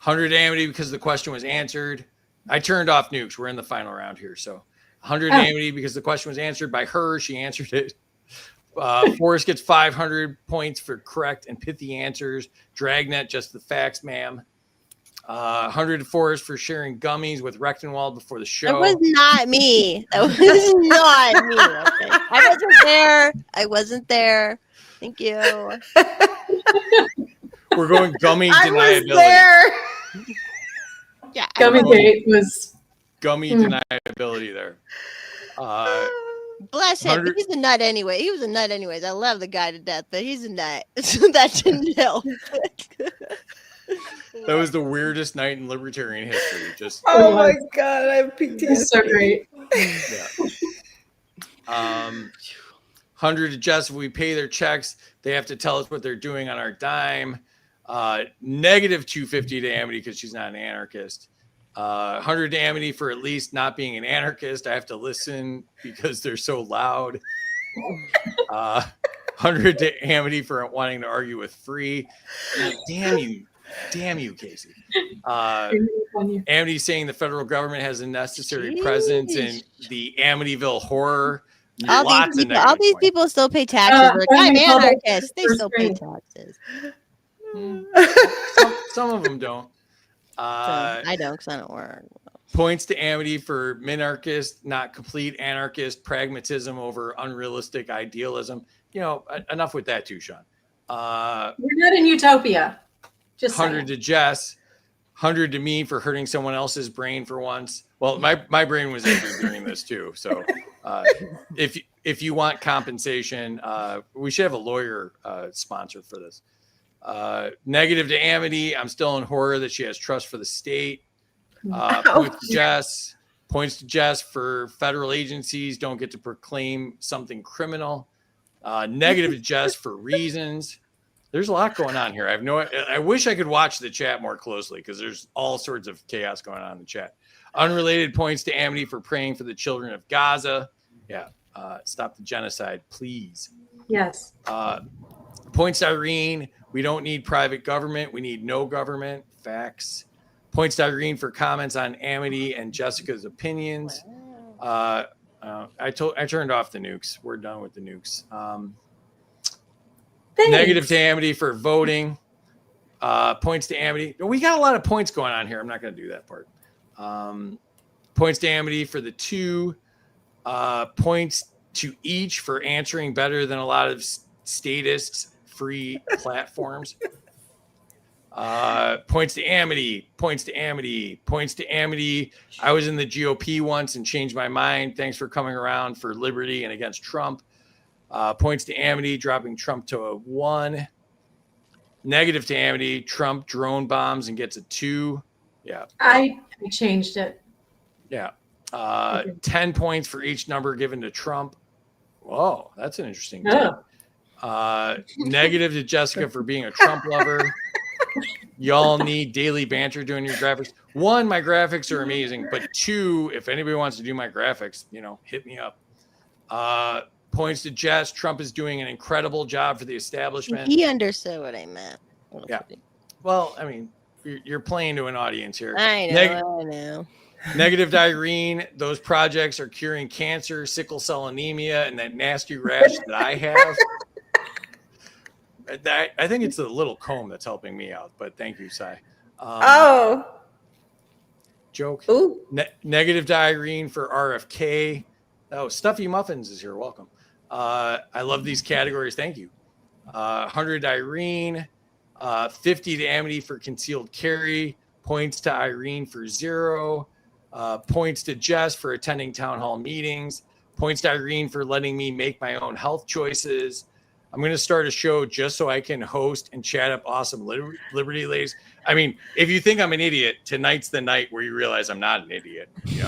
100 Amity because the question was answered. I turned off nukes. We're in the final round here. So 100 Amity because the question was answered by her. She answered it. Forrest gets 500 points for correct and pithy answers. Dragnet, just the facts, ma'am. 100 to Forrest for sharing gummies with Rechtenwald before the show. That was not me. That was not me. Okay. I wasn't there. Thank you. We're going gummy I was deniability. there. Yeah. Gummy Gate was. Gummy deniability there. Bless him. 100 He's a nut anyway. He was a nut anyways. I love the guy to death, but he's a nut. So that didn't help. That was the weirdest night in libertarian history. Just Oh my God, I have It was so PTSD. great. yeah. 100 to Jess. If we pay their checks, they have to tell us what they're doing on our dime. Negative 250 to Amity because she's not an anarchist. 100 to Amity for at least not being an anarchist. I have to listen because they're so loud. 100 to Amity for wanting to argue with Free. Damn you, Casey. Amity saying the federal government has a necessary presence in the Amityville horror. All these people still pay taxes. I'm anarchist. They still pay taxes. Some of them don't. I don't because I don't work. Points to Amity for minarchist, not complete anarchist, pragmatism over unrealistic idealism. Enough with that too, Sean. We're not in utopia. Just 100 saying. to Jess, 100 to me for hurting someone else's brain for once. Well, my brain was injured during this too. So if you want compensation, we should have a lawyer sponsor for this. Negative to Amity. I'm still in horror that she has trust for the state. Points to Jess for federal agencies don't get to proclaim something criminal. Negative to Jess for reasons. There's a lot going on here. I wish I could watch the chat more closely because there's all sorts of chaos going on in the chat. Unrelated points to Amity for praying for the children of Gaza. Yeah. Stop the genocide, please. Yes. Points to Irene. We don't need private government. We need no government. Facts. Points to Irene for comments on Amity and Jessica's opinions. I turned off the nukes. We're done with the nukes. Negative to Amity for voting. Points to Amity. We got a lot of points going on here. I'm not going to do that part. Points to Amity for the 2. Points to each for answering better than a lot of statists free platforms. Points to Amity. I was in the GOP once and changed my mind. Thanks for coming around for liberty and against Trump. Points to Amity, dropping Trump to a 1. Negative to Amity, Trump drone bombs and gets a 2. Yeah. I changed it. Yeah. 10 points for each number given to Trump. Whoa, that's an interesting Oh. negative to Jessica for being a Trump lover. Y'all need daily banter doing your graphics. 1, my graphics are amazing, but 2, if anybody wants to do my graphics, hit me up. Points to Jess. Trump is doing an incredible job for the establishment. He understood what I meant. Yeah. Well, I mean, you're playing to an audience here. I know. I know. Negative to Irene. Those projects are curing cancer, sickle cell anemia, and that nasty rash that I have. I think it's the little comb that's helping me out, but thank you, Sai. Joke. Ooh. Negative to Irene for RFK. Oh, Stuffy Muffins is here. Welcome. I love these categories. Thank you. 100 to Irene. 50 to Amity for concealed carry. Points to Irene for 0. Points to Jess for attending town hall meetings. Points to Irene for letting me make my own health choices. I'm going to start a show just so I can host and chat up awesome Liberty ladies. I mean, if you think I'm an idiot, tonight's the night where you realize I'm not an idiot. You're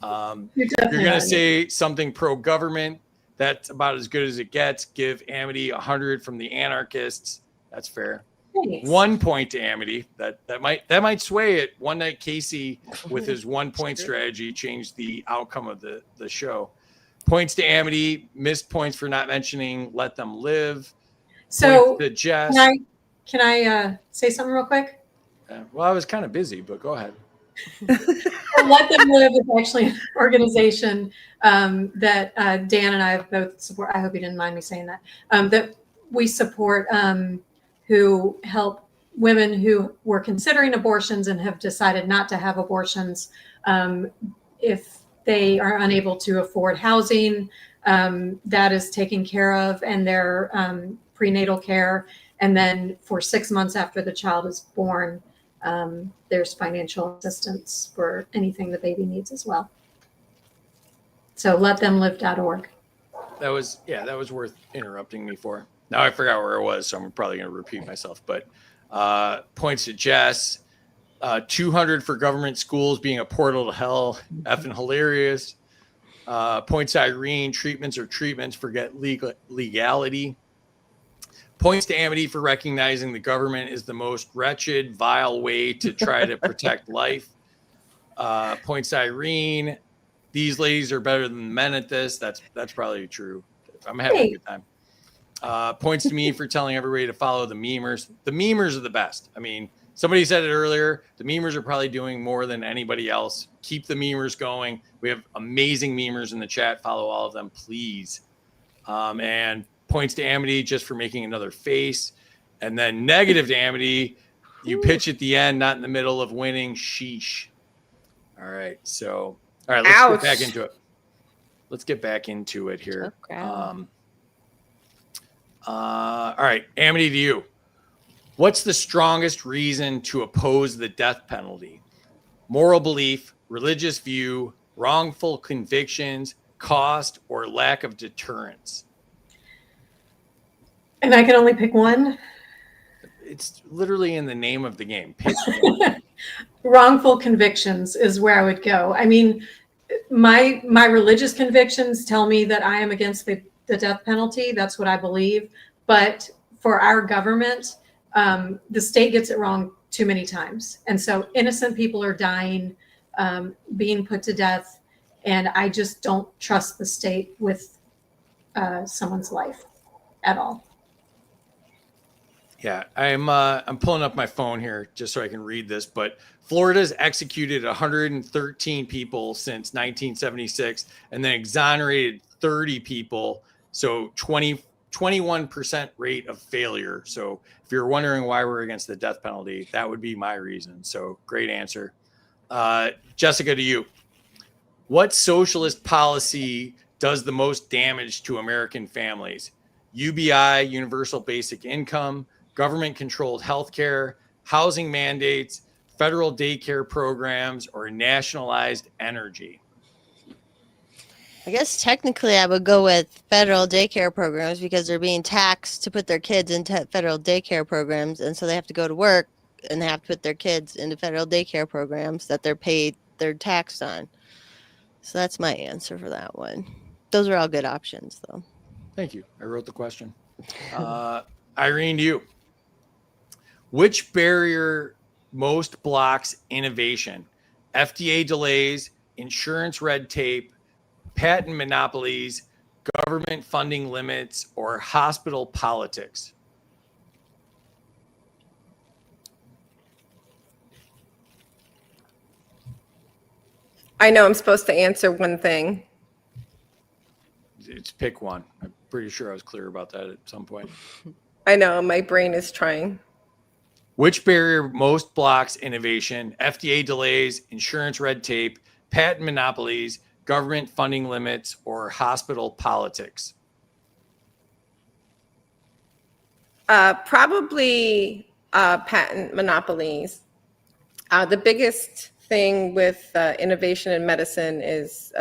going to say something pro-government. That's about as good as it gets. Give Amity 100 from the anarchists. That's fair. Nice. 1 point to Amity. That might sway it. One night Casey with his 1 point strategy changed the outcome of the show. Points to Amity. Missed points for not mentioning Let Them Live. So the Jess. Can I say something real quick? Well, I was kind of busy, but go ahead. Let Them Live is actually an organization that Dan and I have both support. I hope you didn't mind me saying that. That we support, who help women who were considering abortions and have decided not to have abortions if they are unable to afford housing. That is taken care of, and their prenatal care. And then for 6 months after the child is born, there's financial assistance for anything the baby needs as well. So letthemlive.org. That was worth interrupting me for. Now I forgot where it was, so I'm probably going to repeat myself. But points to Jess. 200 for government schools being a portal to hell. Effing hilarious. Points to Irene. Treatments are treatments. Forget legality. Points to Amity for recognizing the government is the most wretched, vile way to try to protect life. Points to Irene. These ladies are better than men at this. That's probably true. I'm having a good time. Points to me for telling everybody to follow the memers. The memers are the best. I mean, somebody said it earlier. The memers are probably doing more than anybody else. Keep the memers going. We have amazing memers in the chat. Follow all of them, please. And points to Amity just for making another face. And then negative to Amity. You pitch at the end, not in the middle of winning. Sheesh. All right. So, all right, let's get back into it. Let's get back into it here. All right, Amity, to you. What's the strongest reason to oppose the death penalty? Moral belief, religious view, wrongful convictions, cost, or lack of deterrence? And I can only pick one. It's literally in the name of the game. Pick Wrongful convictions is where I would go. I mean, my religious convictions tell me that I am against the death penalty. That's what I believe. But for our government, the state gets it wrong too many times. And so innocent people are dying, being put to death. And I just don't trust the state with someone's life at all. Yeah, I'm pulling up my phone here just so I can read this, but Florida's executed 113 people since 1976 and then exonerated 30 people. So 21% rate of failure. So if you're wondering why we're against the death penalty, that would be my reason. So great answer. Jessica, to you. What socialist policy does the most damage to American families? UBI, universal basic income, government-controlled healthcare, housing mandates, federal daycare programs, or nationalized energy? I guess technically I would go with federal daycare programs because they're being taxed to put their kids into federal daycare programs. And so they have to go to work and they have to put their kids into federal daycare programs that they're taxed on. So that's my answer for that one. Those are all good options, though. Thank you. I wrote the question. Irene, to you. Which barrier most blocks innovation? FDA delays, insurance red tape, patent monopolies, government funding limits, or hospital politics? I know I'm supposed to answer one thing. It's pick one. I'm pretty sure I was clear about that at some point. I know my brain is trying. Which barrier most blocks innovation? FDA delays, insurance red tape, patent monopolies, government funding limits, or hospital politics? Probably patent monopolies. The biggest thing with innovation in medicine is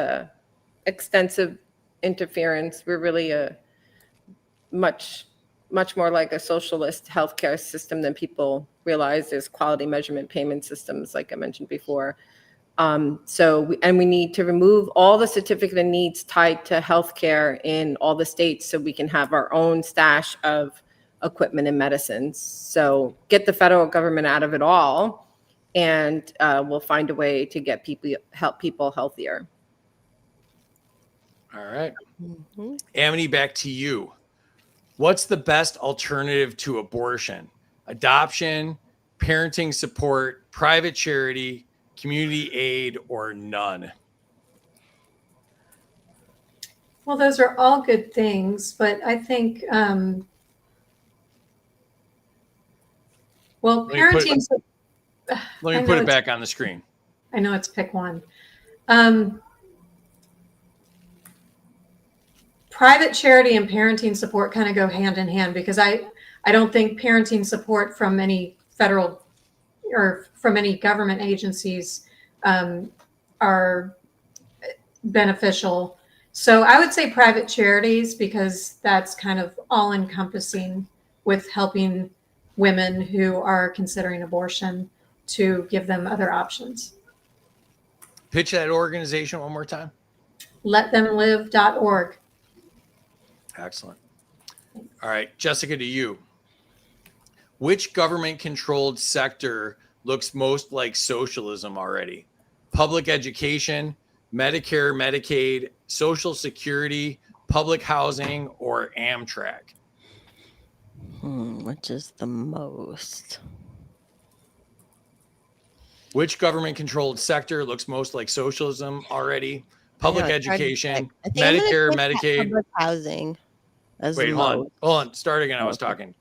extensive interference. We're really a much more like a socialist healthcare system than people realize. There's quality measurement payment systems, like I mentioned before. We need to remove all the certificate of needs tied to healthcare in all the states so we can have our own stash of equipment and medicines. So get the federal government out of it all, and we'll find a way to help people healthier. All right. Amity, back to you. What's the best alternative to abortion? Adoption, parenting support, private charity, community aid, or none? Well, those are all good things, but I think, Let parenting. me put it back on the screen. I know it's pick one. Private charity and parenting support kind of go hand in hand, because I don't think parenting support from any federal or from any government agencies are beneficial. So I would say private charities, because that's kind of all encompassing with helping women who are considering abortion to give them other options. Pitch that organization one more time. LetThemLive.org. Excellent. All right, Jessica, to you. Which government-controlled sector looks most like socialism already? Public education, Medicare, Medicaid, Social Security, public housing, or Amtrak? Which is the most? Which government-controlled sector looks most like socialism already? Public education, Medicare, Medicaid. Public housing. Wait, hold on. Start again. I was talking.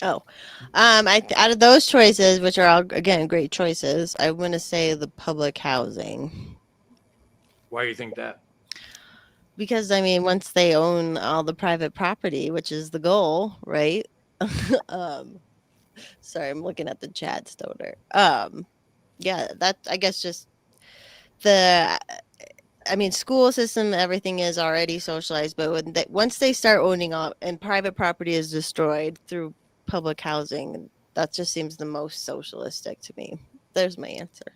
Oh, out of those choices, which are all, again, great choices, I want to say the public housing. Why do you think that? Because, I mean, once they own all the private property, which is the goal, right? Sorry, I'm looking at the chat, Stoner. Yeah, that, I guess, just school system, everything is already socialized, but once they start owning up and private property is destroyed through public housing, that just seems the most socialistic to me. There's my answer.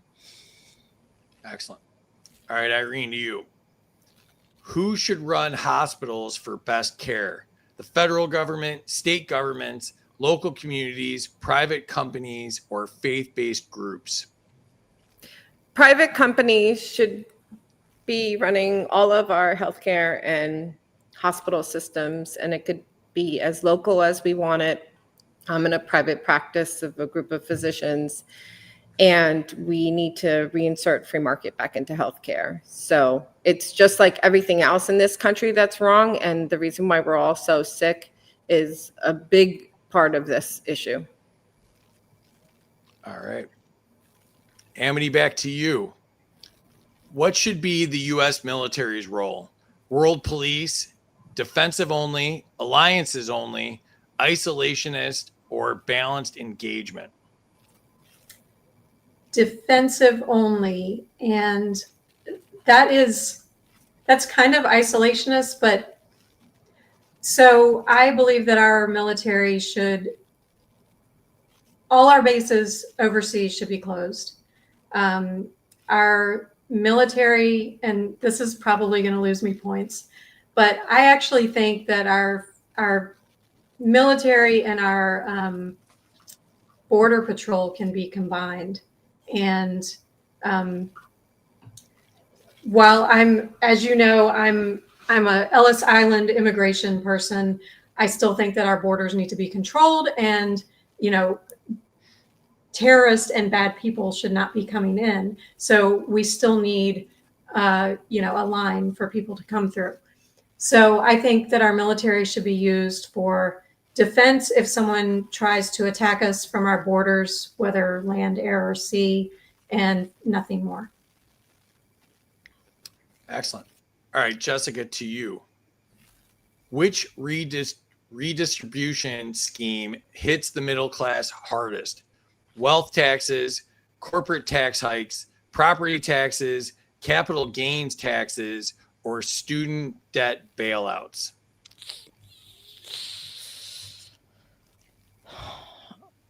Excellent. All right, Irene, to you. Who should run hospitals for best care? The federal government, state governments, local communities, private companies, or faith-based groups? Private companies should be running all of our healthcare and hospital systems, and it could be as local as we want it. I'm in a private practice of a group of physicians, and we need to reinsert free market back into healthcare. So it's just like everything else in this country that's wrong, and the reason why we're all so sick is a big part of this issue. All right. Amity, back to you. What should be the U.S. military's role? World police, defensive only, alliances only, isolationist, or balanced engagement? Defensive only. And that's kind of isolationist, but so I believe that our military all our bases overseas should be closed. Our military, and this is probably going to lose me points, but I actually think that our military and our border patrol can be combined. And while as you know, I'm a Ellis Island immigration person, I still think that our borders need to be controlled, and terrorists and bad people should not be coming in. So we still need, a line for people to come through. So I think that our military should be used for defense if someone tries to attack us from our borders, whether land, air, or sea, and nothing more. Excellent. All right, Jessica, to you. Which redistribution scheme hits the middle class hardest? Wealth taxes, corporate tax hikes, property taxes, capital gains taxes, or student debt bailouts?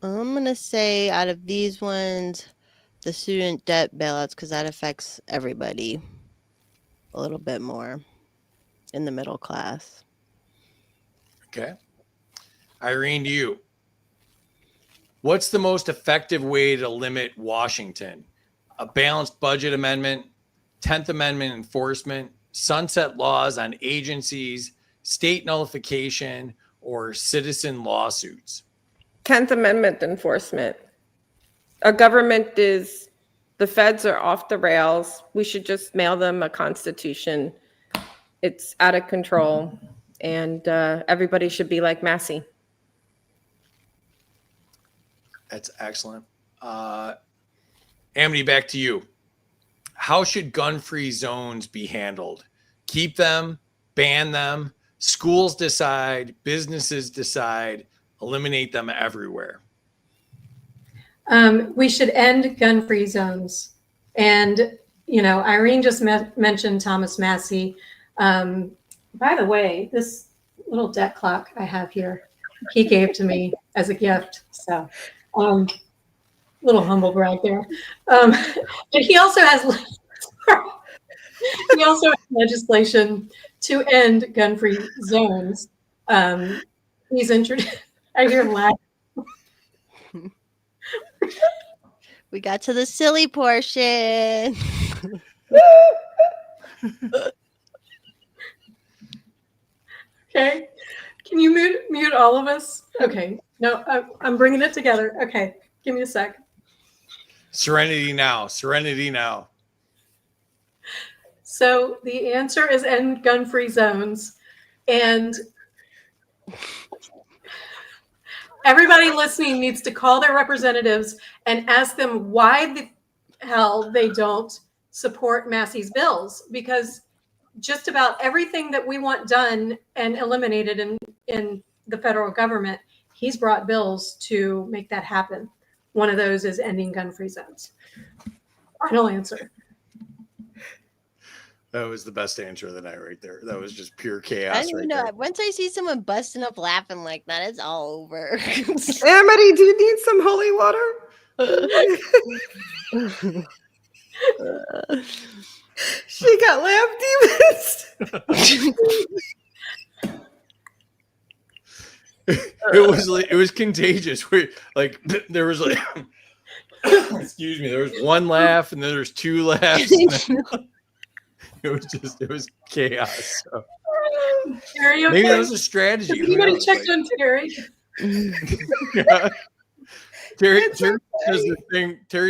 I'm going to say out of these ones, the student debt bailouts, because that affects everybody a little bit more in the middle class. Okay. Irene, to you. What's the most effective way to limit Washington? A balanced budget amendment, 10th Amendment enforcement, sunset laws on agencies, state nullification, or citizen lawsuits? 10th Amendment enforcement. Our government the feds are off the rails. We should just mail them a constitution. It's out of control, and everybody should be like Massey. That's excellent. Amity, back to you. How should gun-free zones be handled? Keep them, ban them, schools decide, businesses decide, eliminate them everywhere? We should end gun-free zones. And, Irene just mentioned Thomas Massey. By the way, this little debt clock I have here, he gave to me as a gift. So, little humble brag there. But he also has legislation to end gun-free zones. He's introduced. I hear him laugh. We got to the silly portion. Okay. Can you mute all of us? Okay. No, I'm bringing it together. Okay. Give me a sec. Serenity now. Serenity now. So the answer is end gun-free zones. And everybody listening needs to call their representatives and ask them why the hell they don't support Massey's bills, because just about everything that we want done and eliminated in the federal government, he's brought bills to make that happen. One of those is ending gun-free zones. Final answer. That was the best answer of the night right there. That was just pure I chaos don't right know. there. Once I see someone busting up laughing like that, it's all over. Amity, do you need some holy water? She got laugh demons. It was contagious. There was excuse me, there was one laugh and then there's two laughs. It was chaos. So. Terry, okay? Maybe that was a strategy. Anybody checked on Terry? Yeah. Terry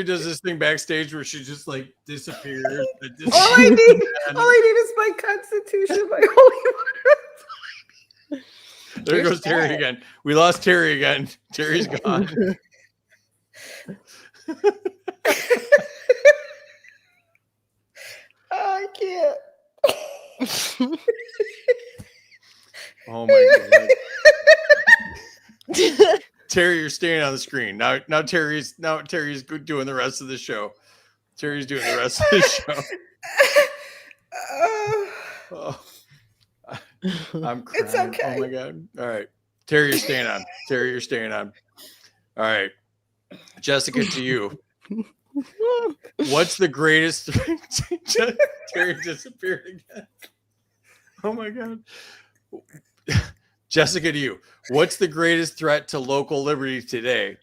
does this thing backstage where she just disappears. All I need is my constitution, my holy water. There goes Terry again. We lost Terry again. Terry's gone. I can't. Oh my god. Terry, you're staying on the screen. Now Terry's doing the rest of the show. Terry's doing the rest of the show. Oh. I'm crying. It's okay. Oh my god. All right. Terry, you're staying on. Terry, you're staying on. All right. Jessica, to you. What's the greatest? Terry disappeared again. Oh my God. Jessica, to you. What's the greatest threat to local liberty today?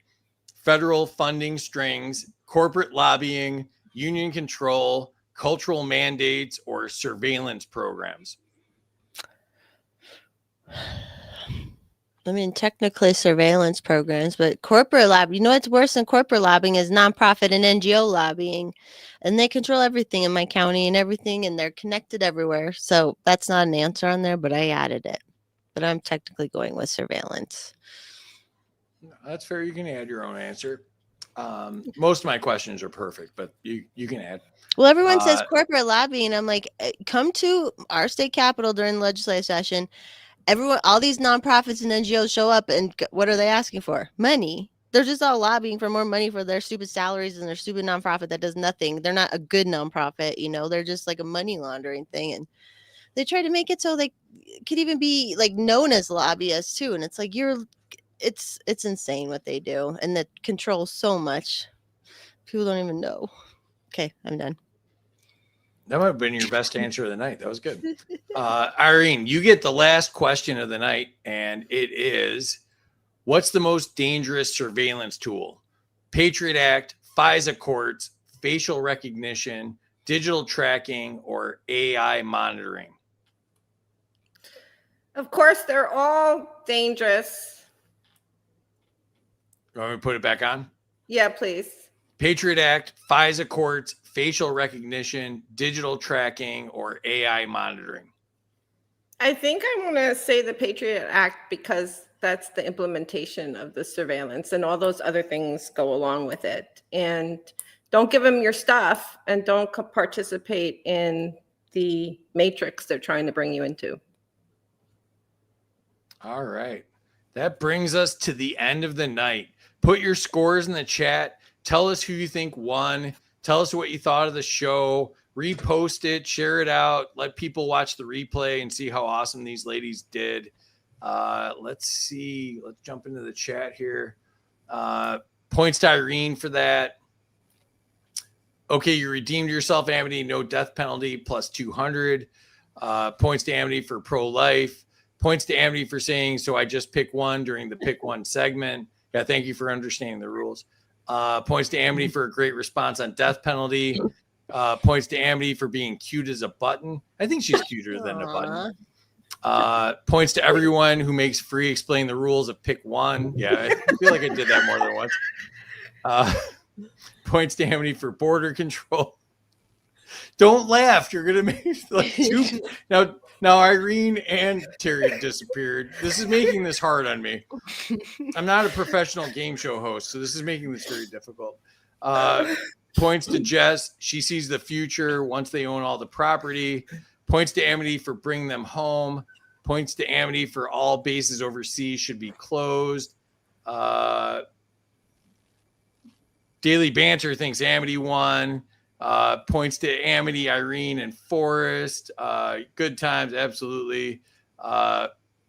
Federal funding strings, corporate lobbying, union control, cultural mandates, or surveillance programs? I mean, technically surveillance programs, but corporate lobbying, you know what's worse than corporate lobbying is nonprofit and NGO lobbying. And they control everything in my county and everything, and they're connected everywhere. So that's not an answer on there, but I added it. But I'm technically going with surveillance. That's fair. You can add your own answer. Most of my questions are perfect, but you can add. Well, everyone says corporate lobbying. I'm like, come to our state capitol during the legislative session. Everyone, all these nonprofits and NGOs show up, and what are they asking for? Money. They're just all lobbying for more money for their stupid salaries and their stupid nonprofit that does nothing. They're not a good nonprofit, you know. They're just like a money laundering thing, and they try to make it so they could even be like known as lobbyists too. And it's like it's insane what they do, and that controls so much. People don't even know. Okay, I'm done. That might have been your best answer of the night. That was good. Irene, you get the last question of the night, and it is, what's the most dangerous surveillance tool? Patriot Act, FISA courts, facial recognition, digital tracking, or AI monitoring? Of course, they're all dangerous. You want me to put it back on? Yeah, please. Patriot Act, FISA courts, facial recognition, digital tracking, or AI monitoring? I think I want to say the Patriot Act because that's the implementation of the surveillance, and all those other things go along with it. And don't give them your stuff, and don't participate in the matrix they're trying to bring you into. All right. That brings us to the end of the night. Put your scores in the chat. Tell us who you think won. Tell us what you thought of the show. Repost it, share it out. Let people watch the replay and see how awesome these ladies did. Let's see. Let's jump into the chat here. Points to Irene for that. Okay, you redeemed yourself, Amity. No death penalty, plus 200. Points to Amity for pro-life. Points to Amity for saying, so I just pick one during the pick one segment. Yeah, thank you for understanding the rules. Points to Amity for a great response on death penalty. Points to Amity for being cute as a button. I think she's cuter than a button. Points to everyone who makes free explain the rules of pick one. Yeah, I feel like I did that more than once. Points to Amity for border control. Don't laugh. You're gonna make like two. Now Irene and Terry disappeared. This is making this hard on me. I'm not a professional game show host, so this is making this very difficult. Points to Jess. She sees the future once they own all the property. Points to Amity for bringing them home. Points to Amity for all bases overseas should be closed. Daily Banter thinks Amity won. Points to Amity, Irene, and Forrest. Good times, absolutely.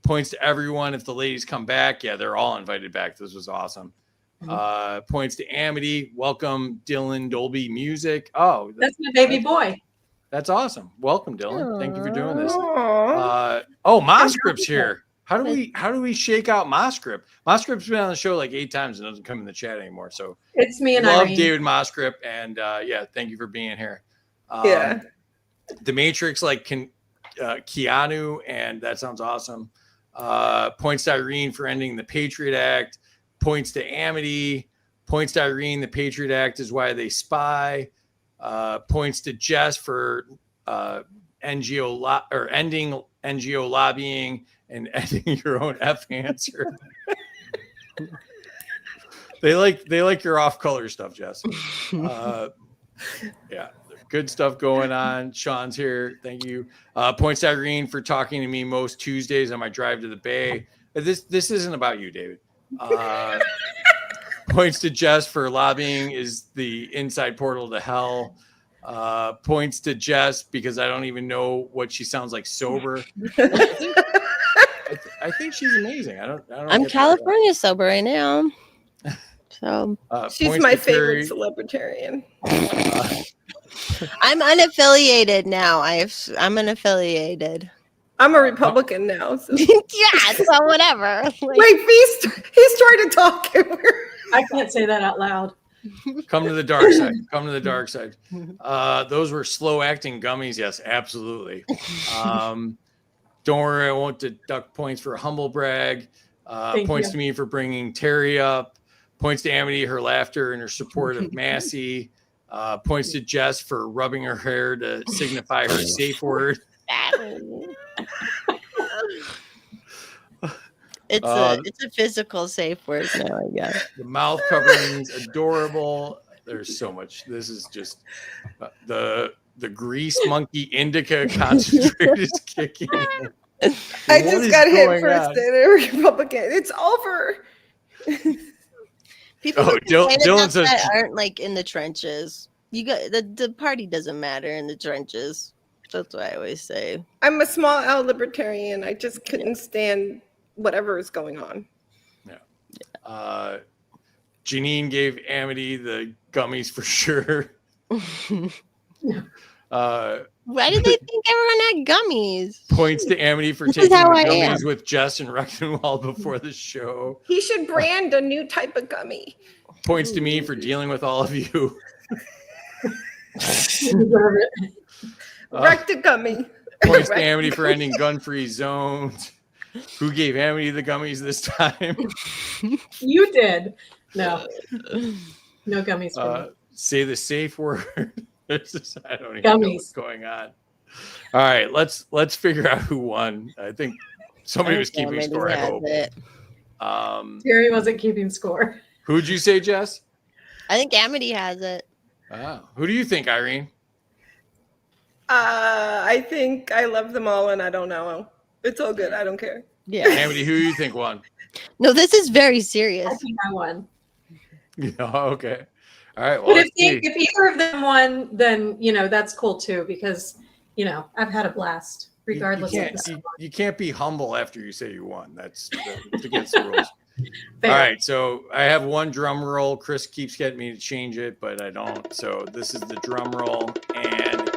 Points to everyone if the ladies come back. Yeah, they're all invited back. This was awesome. Points to Amity. Welcome, Dylan Dolby Music. Oh, That's my baby boy. That's awesome. Welcome, Dylan. Thank you for doing this. Aww. Moscript's here. How do we shake out Moscrip? Moscrip's been on the show like 8 times and doesn't come in the chat anymore. So It's me and love Irene. David Moscrip, and yeah, thank you for being here. Yeah. The Matrix, like Keanu, and that sounds awesome. Points to Irene for ending the Patriot Act. Points to Amity. Points to Irene. The Patriot Act is why they spy. Points to Jess for ending NGO lobbying and ending your own F answer. They like your off-color stuff, Jess. Yeah, good stuff going on. Sean's here. Thank you. Points to Irene for talking to me most Tuesdays on my drive to the Bay. This isn't about you, David. Points to Jess for lobbying is the inside portal to hell. Points to Jess because I don't even know what she sounds like sober. I think she's amazing. I don't. I'm California sober right now. So She's points my to Terry. favorite celebritarian. I'm unaffiliated now. I'm unaffiliated. I'm a Republican now. So. Yeah, so whatever. Like, Wait, he's trying to talk. I can't say that out loud. Come to the dark side. Come to the dark side. Those were slow acting gummies. Yes, absolutely. Don't worry, I won't deduct points for a humble brag. Points to me for bringing Terry up. Points to Amity, her laughter and her support of Massey. Points to Jess for rubbing her hair to signify her safe word. It's a physical safe word now, I guess. The mouth coverings, adorable. There's so much. This is just the grease monkey indica concentrate is kicking. I just got hit first in a Republican. It's over. People Dylan says that aren't like in the trenches. You got the party doesn't matter in the trenches. That's what I always say. I'm a small L libertarian. I just couldn't stand whatever is going on. Yeah. Janine gave Amity the gummies for sure. Why did they think everyone had gummies? Points to Amity for taking the gummies with Jess and Rectenwald before the show. He should brand a new type of gummy. Points to me for dealing with all of you. Wrecked a gummy. Points to Amity for ending gun-free zones. Who gave Amity the gummies this time? You did. No gummies for me. Say the safe word. I don't even know what's going on. All right, let's figure out who won. I think somebody was keeping score. I hope. Terry wasn't keeping score. Who'd you say, Jess? I think Amity has it. Oh, who do you think, Irene? I think I love them all, and I don't know. It's all good. I don't care. Yeah. Amity, who do you think won? No, this is very serious. I think I won. Yeah, okay. All right. Well, But if either of them won, then that's cool too, because I've had a blast regardless of the score. You can't be humble after you say you won. That's against the rules. Fair. All right, so I have one drum roll. Chris keeps getting me to change it, but I don't. So this is the drum roll, and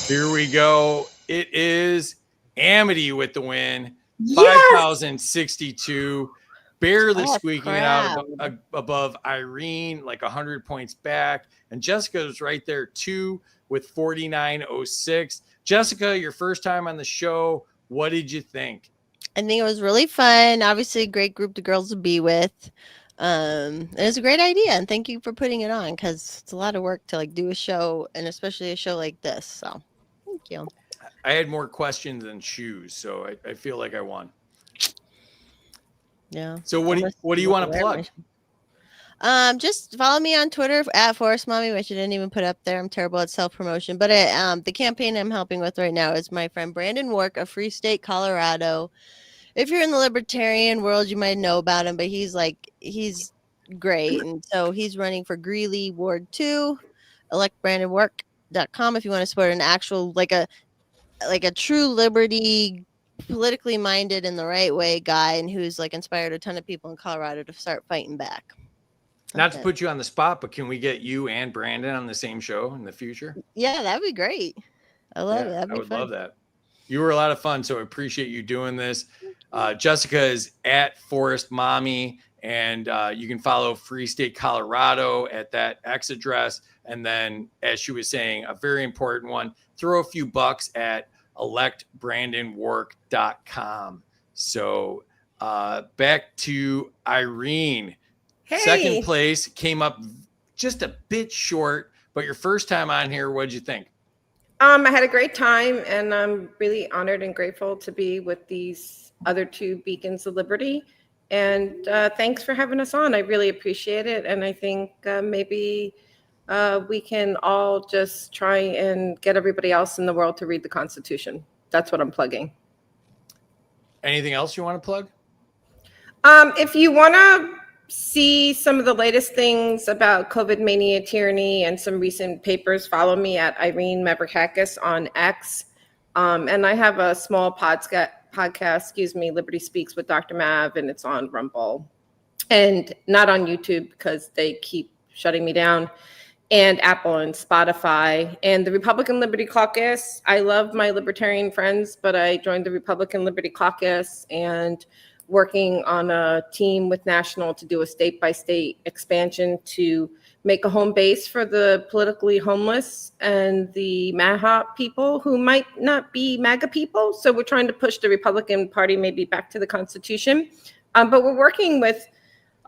here we go. It is Amity with the win, 5,062, barely squeaking it out above Irene, like 100 points back, and Jessica's right there too with 4906. Jessica, your first time on the show. What did you think? I think it was really fun. Obviously, a great group of girls to be with. It was a great idea, and thank you for putting it on because it's a lot of work to do a show, and especially a show like this. So, thank you. I had more questions than shoes, so I feel like I won. Yeah. So what do you want to plug? Just follow me on Twitter at Forest Mommy, which I didn't even put up there. I'm terrible at self-promotion. But the campaign I'm helping with right now is my friend Brandon Work of Free State, Colorado. If you're in the libertarian world, you might know about him, but he's great. And so he's running for Greeley Ward 2, electbrandonwork.com if you want to support an actual, like a true liberty, politically minded in the right way guy, and who's inspired a ton of people in Colorado to start fighting back. Not to put you on the spot, but can we get you and Brandon on the same show in the future? Yeah, that'd be great. I love it. I would love that. You were a lot of fun, so I appreciate you doing this. Jessica is at Forest Mommy, and you can follow Free State Colorado at that X address. And then, as she was saying, a very important one, throw a few bucks at electbrandonwork.com. So back to Irene. Hey. Second place, came up just a bit short, but your first time on here, what'd you think? I had a great time, and I'm really honored and grateful to be with these other two beacons of liberty. And thanks for having us on. I really appreciate it. And I think maybe we can all just try and get everybody else in the world to read the Constitution. That's what I'm plugging. Anything else you want to plug? If you want to see some of the latest things about COVID mania tyranny and some recent papers, follow me at Irene Mavrakakis on X. And I have a small podcast, Liberty Speaks with Dr. Mav, and it's on Rumble. and not on YouTube because they keep shutting me down, and Apple and Spotify. And the Republican Liberty Caucus, I love my libertarian friends, but I joined the Republican Liberty Caucus and working on a team with National to do a state-by-state expansion to make a home base for the politically homeless and the MAHA people who might not be MAGA people. So we're trying to push the Republican Party maybe back to the Constitution. But we're working with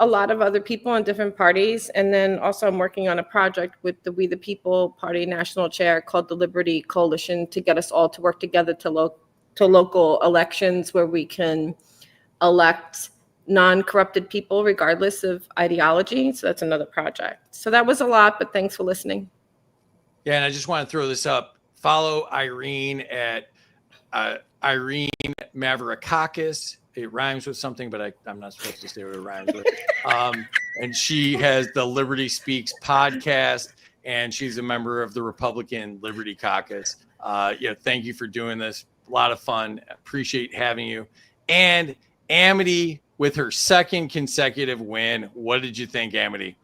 a lot of other people in different parties. And then also I'm working on a project with the We the People Party National Chair called the Liberty Coalition to get us all to work together to local elections where we can elect non-corrupted people regardless of ideology. So that's another project. So that was a lot, but thanks for listening. Yeah, and I just want to throw this up. Follow Irene at Irene Mavrakakis. It rhymes with something, but I'm not supposed to say what it rhymes with. And she has the Liberty Speaks podcast, and she's a member of the Republican Liberty Caucus. Thank you for doing this. A lot of fun. Appreciate having you. And Amity with her second consecutive win. What did you think, Amity?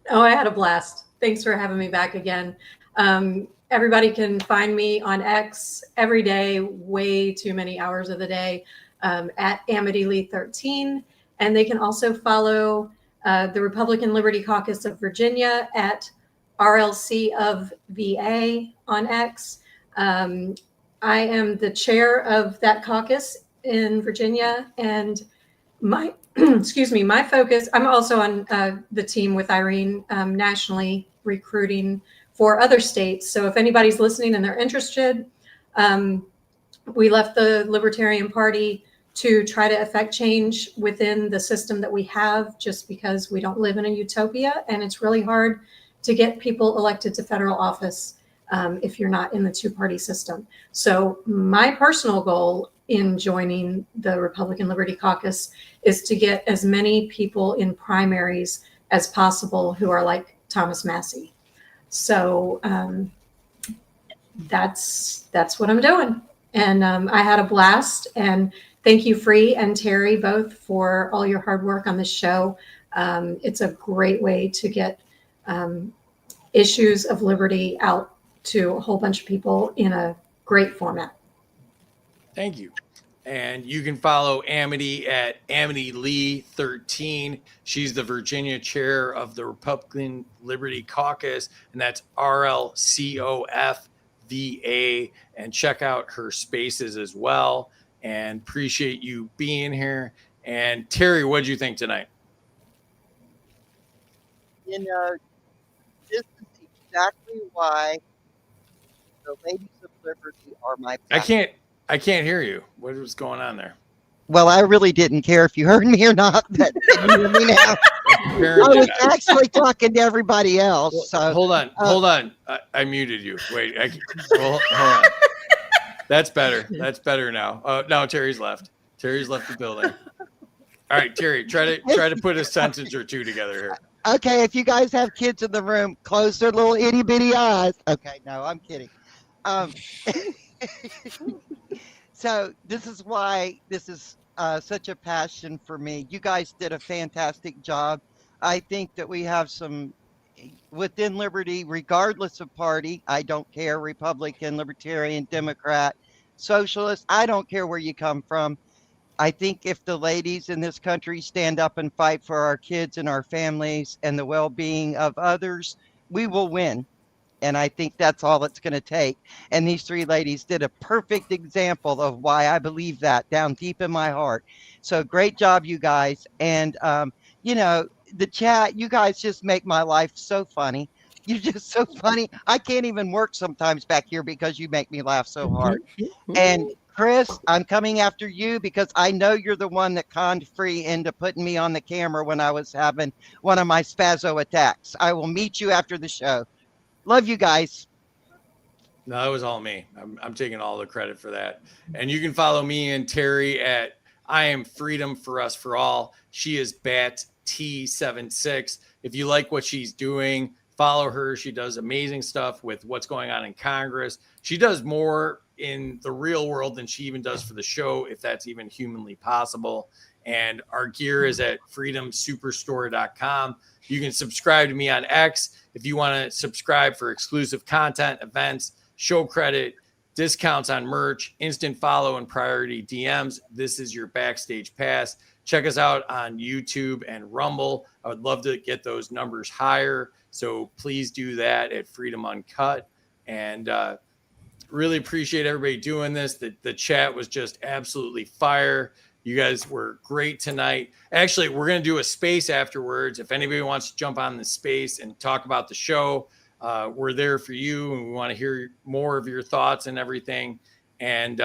Oh, I had a blast. Thanks for having me back again. Everybody can find me on X every day, way too many hours of the day, at Amity Lee 13. And they can also follow the Republican Liberty Caucus of Virginia at RLC of VA on X. I am the chair of that caucus in Virginia, and my my focus, I'm also on the team with Irene nationally recruiting for other states. So if anybody's listening and they're interested, we left the Libertarian Party to try to affect change within the system that we have, just because we don't live in a utopia, and it's really hard to get people elected to federal office if you're not in the two-party system. So my personal goal in joining the Republican Liberty Caucus is to get as many people in primaries as possible who are like Thomas Massey. So that's what I'm doing. And I had a blast. And thank you, Free and Terry, both for all your hard work on this show. It's a great way to get issues of liberty out to a whole bunch of people in a great format. Thank you. And you can follow Amity at Amity Lee 13. She's the Virginia chair of the Republican Liberty Caucus, and that's RLCOFVA. And check out her spaces as well. And appreciate you being here. And Terry, what did you think tonight? This is exactly why the Ladies of Liberty are my platform. I can't hear you. What was going on there? Well, I really didn't care if you heard me or not, but can you hear me now? I was actually talking to everybody else. So hold on. I muted you. Wait, hold on. That's better. That's better now. No, Terry's left. Terry's left the building. All right, Terry, try to put a sentence or two together here. Okay, if you guys have kids in the room, close their little itty bitty eyes. Okay, no, I'm kidding. So this is why this is such a passion for me. You guys did a fantastic job. I think that we have some within Liberty, regardless of party. I don't care, Republican, Libertarian, Democrat, Socialist. I don't care where you come from. I think if the ladies in this country stand up and fight for our kids and our families and the well-being of others, we will win. And I think that's all it's going to take. And these three ladies did a perfect example of why I believe that down deep in my heart. So great job, you guys. And, the chat, you guys just make my life so funny. You're just so funny. I can't even work sometimes back here because you make me laugh so hard. And Chris, I'm coming after you because I know you're the one that conned Free into putting me on the camera when I was having one of my spazzo attacks. I will meet you after the show. Love you guys. No, that was all me. I'm taking all the credit for that. And you can follow me and Terry at I Am Freedom for Us for All. She is Bat T76. If you like what she's doing, follow her. She does amazing stuff with what's going on in Congress. She does more in the real world than she even does for the show, if that's even humanly possible. And our gear is at freedomsuperstore.com. You can subscribe to me on X if you want to subscribe for exclusive content, events, show credit, discounts on merch, instant follow, and priority DMs. This is your backstage pass. Check us out on YouTube and Rumble. I would love to get those numbers higher, so please do that at Freedom Uncut. And really appreciate everybody doing this. The chat was just absolutely fire. You guys were great tonight. Actually, we're going to do a space afterwards. If anybody wants to jump on the space and talk about the show, we're there for you, and we want to hear more of your thoughts and everything. And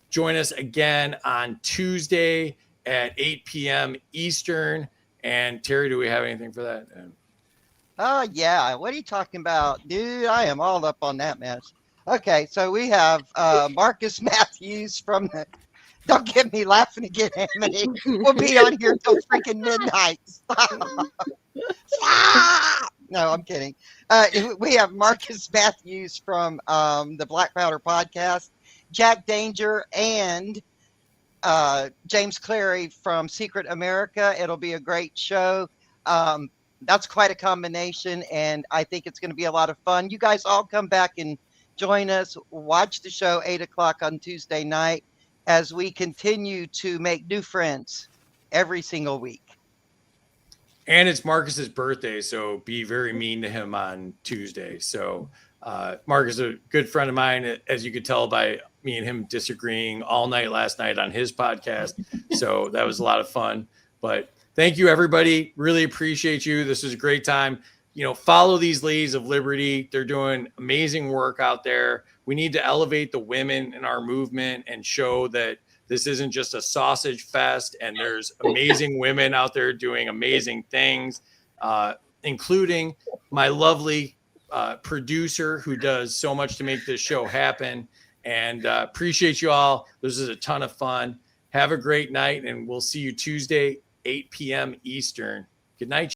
join us again on Tuesday at 8 p.m. Eastern. And Terry, do we have anything for that? Oh, yeah. What are you talking about? Dude, I am all up on that mess. Okay, so we have Marcus Matthews from the... Don't get me laughing again, Amity. We'll be on here till freaking midnight. Stop. Stop. No, I'm kidding. We have Marcus Matthews from the Black Powder Podcast, Jack Danger, and James Clary from Secret America. It'll be a great show. That's quite a combination, and I think it's going to be a lot of fun. You guys all come back and join us. Watch the show 8 o'clock on Tuesday night as we continue to make new friends every single week. And it's Marcus's birthday, so be very mean to him on Tuesday. So Marcus is a good friend of mine, as you could tell by me and him disagreeing all night last night on his podcast. So that was a lot of fun. But thank you, everybody. Really appreciate you. This was a great time. You know, follow these ladies of liberty. They're doing amazing work out there. We need to elevate the women in our movement and show that this isn't just a sausage fest, and there's amazing women out there doing amazing things, including my lovely producer who does so much to make this show happen. And appreciate you all. This is a ton of fun. Have a great night, and we'll see you Tuesday, 8 p.m. Eastern. Good night.